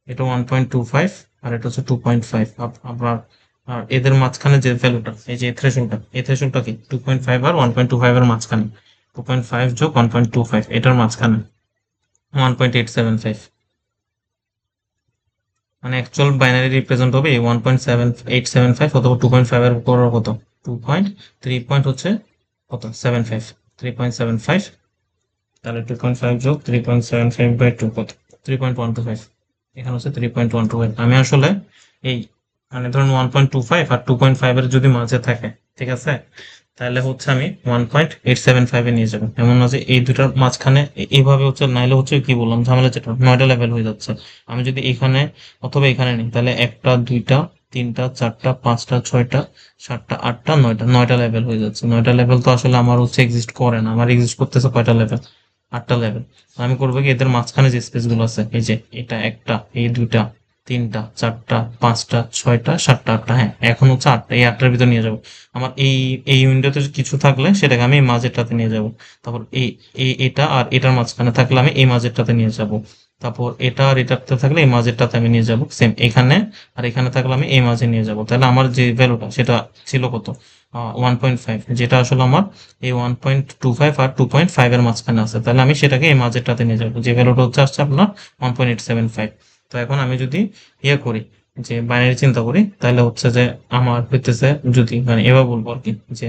এটা 1.25, আর এটা হচ্ছে 2.5। আপনার আর এদের মাঝখানে যে ভ্যালুটা, এই যে থ্রেশহোল্ডটা, এই থ্রেশহোল্ডটা কি 2.5 আর 1.25 এর মাঝখানে, 2.5 যোগ 1.25 এটার মাঝখানে 1.875। মানে অ্যাকচুয়াল বাইনারি রিপ্রেজেন্ট হবে এই 1.7875 অথবা 2.5 এর উপর কত 2.3 পয়েন্ট হচ্ছে কত 75, 3.75। তাহলে 2.5 যোগ 3.75/2 কত 3.125। এখানে হচ্ছে 3.125। আমি আসলে এই, মানে ধরুন 1.25 আর 2.5 এর যদি মাঝে থাকে, ঠিক আছে, তাহলে হচ্ছে আমি 1.875 এ নিয়ে যাবো। এমন না যে এই দুটার মাঝখানে এইভাবে হচ্ছে, নাইলে হচ্ছে কি বললাম ঝামেলা, যেটা 9টা লেভেল হয়ে যাচ্ছে। আমি যদি এখানে অথবা এখানে নিই, তাহলে একটা, দুইটা, তিনটা, চারটা, পাঁচটা, ছয়টা, সাতটা, আটটা, 9টা লেভেল হয়ে যাচ্ছে। 9টা লেভেল তো আসলে আমার হচ্ছে এক্সিস্ট করে না। আমার এক্সিস্ট করতেছে কয়টা লেভেল, 8টা লেভেল। আমি করবো কি, এদের মাঝখানে যে স্পেস গুলো আছে, এই যে এটা একটা, এই দুইটা, তিনটা, চারটা, পাঁচটা, ছয়টা, সাতটা, আটটা, হ্যাঁ এখন হচ্ছে আটটা, এই আটটার ভিতর নিয়ে যাবো। আমার এই এই উইন্ডোতে কিছু থাকলে সেটাকে আমি এই মাঝেরটাতে নিয়ে যাব। তারপর এটা আর এটার মাঝখানে থাকলে আমি এই মাঝেরটাতে নিয়ে যাব। তারপর এটা আর এটাতে থাকলে এই মাঝেরটাতে আমি নিয়ে যাব। সেম এখানে আর এখানে থাকলে আমি এই মাঝে নিয়ে যাব। তাহলে আমার যে ভ্যালুটা সেটা ছিল কত 1.5, যেটা আসলে আমার এই 1.25 আর 2.5 এর মাঝখানে আছে। তাহলে আমি সেটাকে এই মাঝেরটাতে নিয়ে যাবো, যে ভ্যালুটা হচ্ছে আসছে আপনার 1.875। তো এখন আমি যদি ইয়ে করি, যে বাইনারি চিন্তা করি, তাহলে হচ্ছে যে আমার হইতেছে, যদি মানে এবার বলবো আর কি, যে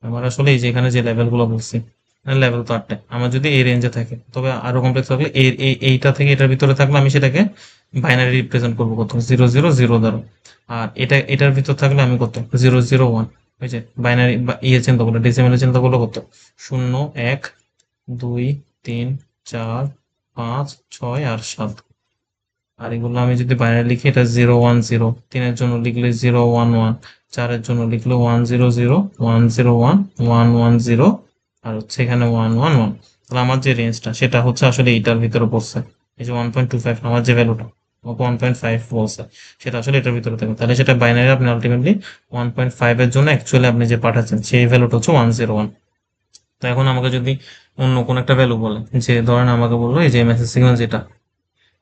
আমার আসলে এই যে এখানে যে লেভেল গুলো বলছি, লেভেল তো 8টা, আমার যদি এই রেঞ্জে থাকে, তবে আরো কমপ্লেক্স থাকলে এইটা থেকে এটার ভিতরে থাকলে আমি সেটাকে বাইনারি রিপ্রেজেন্ট করবো কত 000 দ্বারা। আর এটার ভিতর থাকলে আমি কত 001, ওই যে বাইনারি ইয়ে চিন্তা করলো, ডেসিমেলের চিন্তা করলো কত 0, 1, 2, 3, 4, 5, 6 আর 7। আর এগুলো আমি যদি বাইরে লিখি, এটা 010, 3-এর জন্য লিখলে 011, 4-এর জন্য লিখলে 100, 101, 110, আর হচ্ছে এখানে 111। তাহলে আমার যে রেঞ্জটা সেটা হচ্ছে আসলে এইটার ভিতরে পড়ছে। এই যে 1.25 আমার যে ভ্যালুটা 1.5 বলছে, সেটা আসলে এটার ভিতরে থাকে। তাহলে সেটা বাইনারি আপনি আলটিমেটলি 1.5 এর জন্য অ্যাকচুয়ালি আপনি যে পাঠাচ্ছেন সেই ভ্যালুটা হচ্ছে 101। তো এখন আমাকে যদি অন্য কোন একটা ভ্যালু বলে, যে ধরেন আমাকে বললো এই যে মেসেজ সিগন্যাল যেটা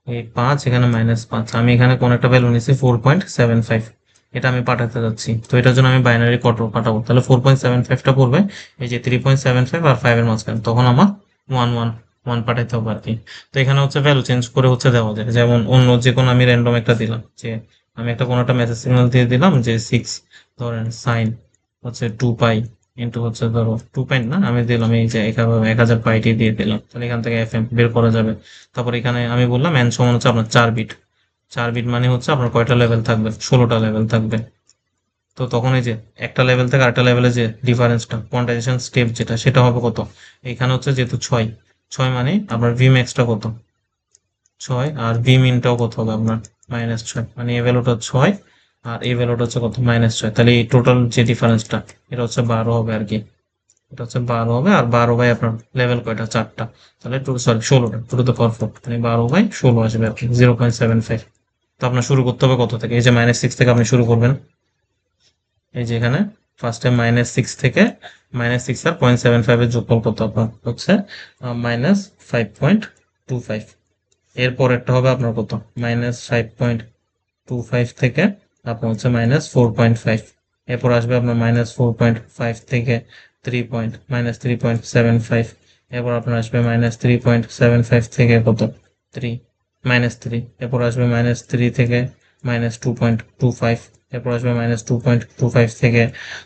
এই 5, এখানে -5, আমি এখানে কোন একটা ভ্যালু নিছি 4.75, এটা আমি পাঠাতে যাচ্ছি। তো এটার জন্য আমি বাইনারি কত পাঠাবো, তাহলে 4.75টা পড়বে এই যে 3.75 আর 5 এর মাঝখানে, তখন আমার 111 পাঠাইতে হবে আর কি। তো এখানে হচ্ছে ভ্যালু চেঞ্জ করে হচ্ছে দেওয়া যায়, যেমন অন্য যে কোনো আমি র্যান্ডম একটা দিলাম, যে আমি একটা কোনো একটা মেসেজ সিগন্যাল দিয়ে দিলাম যে 6, ধরেন সাইন হচ্ছে 2 পাই, ইন্টু হচ্ছে ধরো 2 না, আমি দিলাম এই যে এখানে 1000 বাইটই দিয়ে দিলাম, তাহলে এখান থেকে FM বের করা যাবে। তারপর এখানে আমি বললাম n সমান হচ্ছে আপনার 4 বিট। 4 বিট মানে হচ্ছে আপনার কয়টা লেভেল থাকবে, 16টা লেভেল থাকবে। তো তখন এই যে একটা লেভেল থেকে আরেকটা লেভেলে যে ডিফারেন্সটা, কোয়ান্টাইজেশন স্টেপ যেটা, সেটা হবে কত, এখানে হচ্ছে যেহেতু 6, 6 মানে আপনার ভি ম্যাক্সটা কত, 6, আর ভি মিনটাও কত হবে আপনার -6, মানে এই ভ্যালুটা 6 আর এই ভ্যালুটা হচ্ছে কত -6, তাহলে এই টোটাল যে ডিফারেন্সটা এটা হচ্ছে 12 হবে আর কি। এটা হচ্ছে 12 হবে, আর 12 বাই আপনার লেভেল কয়টা, 4টা, তাহলে সরি 16টা, 2 to the power 4, মানে 12/16 আসবে আর কি, 0.75। তো আপনার শুরু করতে হবে কত থেকে, এই যে -6 থেকে আপনি শুরু করবেন। এই যে এখানে ফার্স্টে -6 থেকে, -6 আর 0.75 এর যোগফল কত আপনার হচ্ছে -5.25। এর পরেরটা হবে আপনার কত, -5.25 থেকে আপনার হচ্ছে -4.5। এরপর আসবে আপনার -4.5 থেকে 3.75। এরপর আপনার আসবে -3.75 থেকে কত, 3, -3। এরপর আসবে -3 থেকে -2.25। এরপর আসবে -2.25 থেকে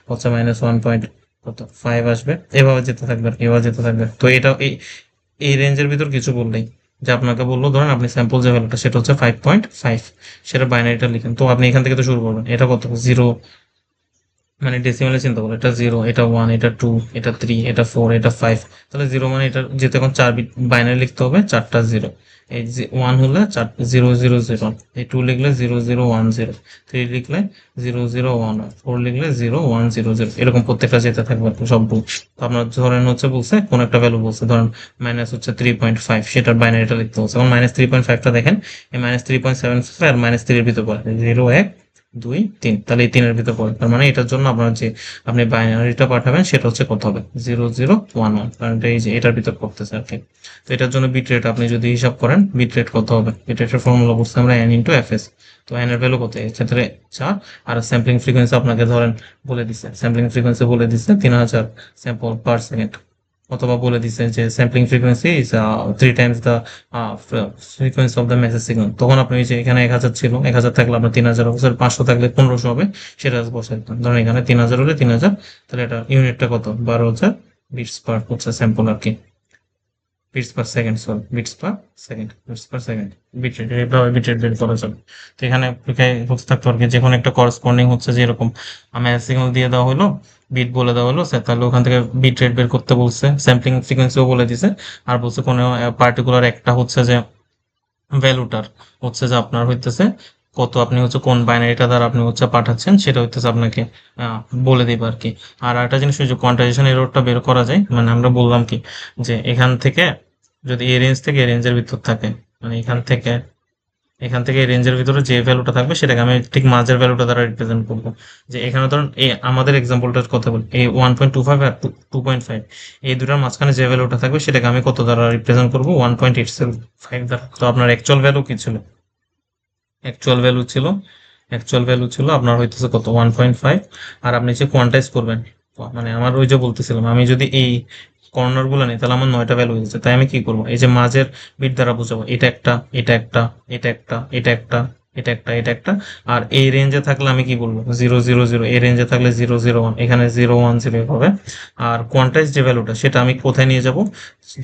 হচ্ছে -1 পয়েন্ট কত 5 আসবে। এভাবে যেতে থাকবে আর কি, এভাবে যেতে থাকবে। তো এটা এই রেঞ্জের ভিতর কিছু বললেই, যে আপনাকে বললো ধরেন আপনি স্যাম্পল যে ভ্যালুটা সেটা হচ্ছে 5.5, সেটা বাইনারিটা লিখেন। তো আপনি এখান থেকে তো শুরু করবেন, এটা কত, 0, মানে ডেসিমালে চিন্তা করো, এটা 0, এটা 1, এটা 2, এটা 3, এটা 4, এটা 5। তাহলে 0 মানে এটা যেহেতু এখন 4 বিট বাইনারি লিখতে হবে, 4টা 0। এই যে 1 হলে 000, এই 2 লিখলে 0010, 3 লিখলে 0011, 4 লিখলে 0100, এরকম প্রত্যেকটা যেতে থাকবে আর কি সবগুলো। তো আপনার ধরেন হচ্ছে বলছে কোন একটা ভ্যালু বলছে, ধরেন মাইনাস হচ্ছে 3.5, সেটার বাইনারিটা লিখতে বলছে। এখন -3.5টা দেখেন, এই -3.75 আর -3 এর ভিতর পড়ে 0, 1, 2, 3, তাহলে এই 3-এর ভিতর পড়ে। তার মানে এটার জন্য আপনার যে আপনি বাইনারিটা পাঠাবেন সেটা হচ্ছে কত হবে, 0011, কারণ এটা এই যে এটার ভিতর পড়তেছে আর কি। তো এটার জন্য বিট রেট আপনি যদি হিসাব করেন, বিট রেট কত হবে, বিট রেটের ফর্মুলা বলছি আমরা n ইন্টু fs। তো n এর ভ্যালু কত, এক্ষেত্রে 4, আর স্যাম্পলিং ফ্রিকোয়েন্সি আপনাকে ধরেন বলে দিছে, স্যাম্পলিং ফ্রিকোয়েন্সি বলে দিছে 3000 স্যাম্পল পার সেকেন্ড, অথবা বলে দিছে যে sampling frequency is 3 Times the frequency of the message signal. তখন আপনি যে এখানে 1000 ছিল, 1000 থাকলে আপনার 3000 হবে, 500 থাকলে 1500 হবে, সেটা বসে দিতাম। ধরেন এখানে 3000 হলে 3000, তাহলে এটা ইউনিটটা কত, 12,000 বিটস পার হচ্ছে স্যাম্পল আর কি, bits per second, sorry bits per second, bits per second, bit rate, এইভাবে বিট রেট বের করা যাবে। তো এখানে বলতে থাকতে পারি যে কোনো একটা করসপন্ডিং হচ্ছে যে এরকম আমি সিগন্যাল দিয়ে দেওয়া হলো, বিট বলে দেওয়া হলো স্যার, তাহলে ওখান থেকে বিট রেট বের করতে বলছে, স্যাম্পলিং ফ্রিকোয়েন্সিও বলে দিছে, আর বলছে কোনো পার্টিকুলার একটা হচ্ছে যে ভ্যালুটার হচ্ছে যে আপনার হইতেছে কত, আপনি হচ্ছে কোন বাইনারিটা দ্বারা আপনি হচ্ছে পাঠাচ্ছেন সেটা হইতেছে আপনাকে আহ, বলে দিবে আর কি। আর একটা জিনিস ওই যে কোয়ান্টাইজেশন এররটা বের করা যায়, মানে আমরা বললাম কি যে এখান থেকে যদি এই রেঞ্জ থেকে এই রেঞ্জের ভিতর থাকে, মানে এখান থেকে এই রেঞ্জের ভিতরে যে ভ্যালুটা থাকবে সেটাকে আমি ঠিক মাঝের ভ্যালুটা দ্বারা রিপ্রেজেন্ট করবো। যে এখানে ধরুন এই আমাদের এক্সাম্পলটার কথা বলি, এই 1.25 আর 2.5, এই দুটার মাঝখানে যে ভ্যালুটা থাকবে সেটাকে আমি কত দ্বারা রিপ্রেজেন্ট করবো, 1.85 দ্বারা। তো আপনার অ্যাকচুয়াল ভ্যালু কি ছিল, অ্যাকচুয়াল ভ্যালু ছিল অ্যাকচুয়াল ভ্যালু ছিল আপনার হইতেছে কত, 1.5। আর আপনি যে কোয়ান্টাইজ করবেন, মানে আমার ওই যে বলতেছিলাম, আমি যদি এই কর্নার গুলো নিই তাহলে আমার 9টা ভ্যালু হয়েছে। তাই আমি কি করবো, এই যে মাঝের বিট দ্বারা বুঝাবো, এটা একটা, এটা একটা, এটা একটা, এটা একটা, এটা একটা, এটা একটা। আর এই রেঞ্জে থাকলে আমি কি বলবো, 000, এই রেঞ্জে থাকলে 001, এখানে 010 হবে। আর কোয়ান্টাইজ যে ভ্যালুটা সেটা আমি কোথায় নিয়ে যাব,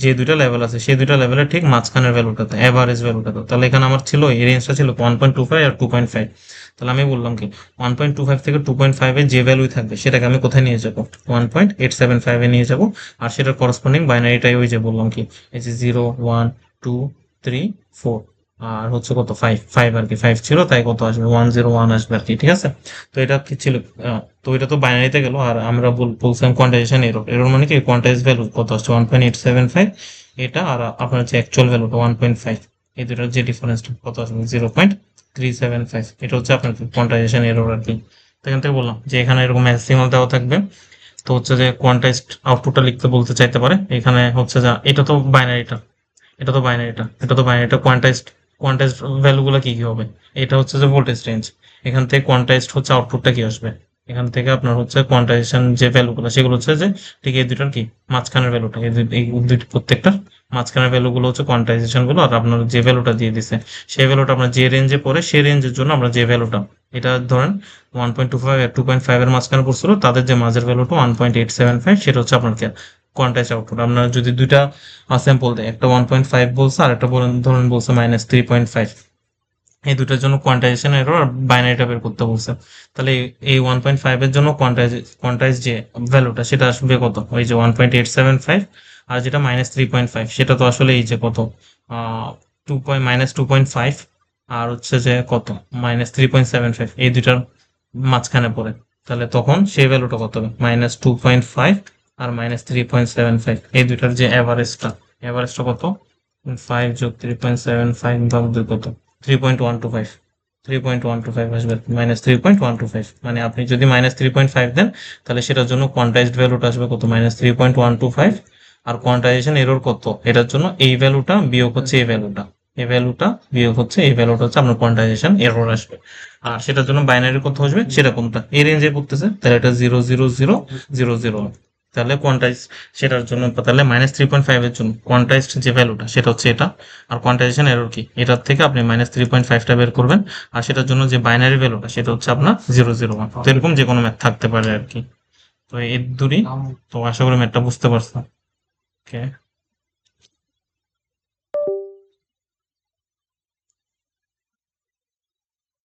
যে দুইটা লেভেল আছে সেই দুইটা লেভেলের ঠিক মাঝখানের ভ্যালুটাতে, এভারেজ ভ্যালুটাতে। তাহলে এখানে আমার ছিল এই রেঞ্জটা ছিল 1.25 আর 2.5। তাহলে আমি বললাম কি 1.25 থেকে 2.5 এর যে ভ্যালুই থাকবে সেটাকে আমি কোথায় নিয়ে যাব, 1.875 এ নিয়ে যাব। আর সেটার করসপন্ডিং বাইনারিটাই ওই যে বললাম কি, এই যে 0, 1, 2, 3, 4, আর হচ্ছে কত 5, 5 আর কি, 5 ছিল তাই কত আসবে, 101 আসবে আর কি, ঠিক আছে। তো এটা কি ছিল, তো এটা তো বাইনারিতে গেল। আর আমরা বলছিলাম কোয়ান্টাইজেশন এরর, এরর মানে কি কোয়ান্টাইজ ভ্যালু কত আসছে 1.875, এটা আর আপনার হচ্ছে অ্যাকচুয়াল ভ্যালুটা 1.5, এই দুটার যে ডিফারেন্সটা কত আসবে 0.375, এটা হচ্ছে আপনার কোয়ান্টাইজেশন এরর আর কি। তো এখান থেকে বললাম যে এখানে এরকম সিগন্যাল দেওয়া থাকবে, তো হচ্ছে যে কোয়ান্টাইজড আউটপুটটা লিখতে বলতে চাইতে পারে। এখানে হচ্ছে যা এটা তো বাইনারিটা কোয়ান্টাইজড ভ্যালু গুলো কি কি হবে, এটা হচ্ছে যে ভোল্টেজ রেঞ্জ। এখান থেকে কোয়ান্টাইজড হচ্ছে আউটপুটটা কি আসবে, এখান থেকে আপনার হচ্ছে কোয়ান্টাইজেশন যে ভ্যালুগুলো সেগুলো হচ্ছে যে ঠিক এই দুটার কি মাঝখানের ভ্যালুটা, এই দুটি প্রত্যেকটার মাঝখানের ভ্যালুগুলো হচ্ছে কোয়ান্টাইজেশন গুলো, আর আপনার যে ভ্যালুটা দিয়ে দিছে সেই ভ্যালুটা আপনার যে রেঞ্জে পড়ে সেই রেঞ্জের জন্য আমরা যে ভ্যালুটা, এটা ধরেন 1.25 আর 2.5 এর মাঝখানে পড়ছিল, তাদের যে মাঝের ভ্যালুটা 1.875, সেটা হচ্ছে আপনার কোয়ান্টাইজ আউটপুট। আপনার যদি দুইটা স্যাম্পল দেয়, একটা 1.5 বলছে আর একটা ধরেন বলছে -3.5, এই দুটার জন্য কোয়ান্টাইজেশন এরর আর বাইনারিটা বের করতে বলছে, তাহলে এই 1.5 এর জন্য কোয়ান্টাইজ যে ভ্যালুটা সেটা আসবে কত, ওই যে 1.875, আর যেটা -3.5 সেটা তো আসলে এই যে কত, -2.5, আর হচ্ছে যে কত -3.75, এই দুইটার মাঝখানে পড়ে, তাহলে তখন সেই ভ্যালুটা কত হবে, -2.5 আর -3.75, এই দুইটার যে অ্যাভারেজটা কত, 5 যোগ 3.75 ভাগ 2 কত, 3.125, 3.125 আসবে, -3.125, মানে আপনি যদি -3.5 দেন তাহলে সেটার জন্য কোয়ান্টাইজড ভ্যালুটা আসবে কত, -3.125, আর কোয়ান্টাইজেশন এরর কত, এটার জন্য এই ভ্যালুটা বিয়োগ হচ্ছে এই ভ্যালুটা, এই ভ্যালুটা বিয়োগ হচ্ছে এই ভ্যালুটা, হচ্ছে আপনার কোয়ান্টাইজেশন এরর আসবে। আর সেটার জন্য বাইনারি কত আসবে, সেটা কোনটা এই রেঞ্জে পড়তেছে, তাহলে এটা 00000, তাহলে কোয়ান্টাইজ সেটার জন্য, তাহলে -3.5 এর জন্য কোয়ান্টাইজড যে ভ্যালুটা সেটা হচ্ছে এটা, আর কোয়ান্টাইজেশন এরর কি, এটার থেকে আপনি -3.5টা বের করবেন, আর সেটার জন্য যে বাইনারি ভ্যালুটা সেটা হচ্ছে আপনার 001। তো এরকম যে কোনো ম্যাথ থাকতে পারে আর কি। তো এই দূরই, তো আশা করি ম্যাথটা বুঝতে পারছো। ওকে।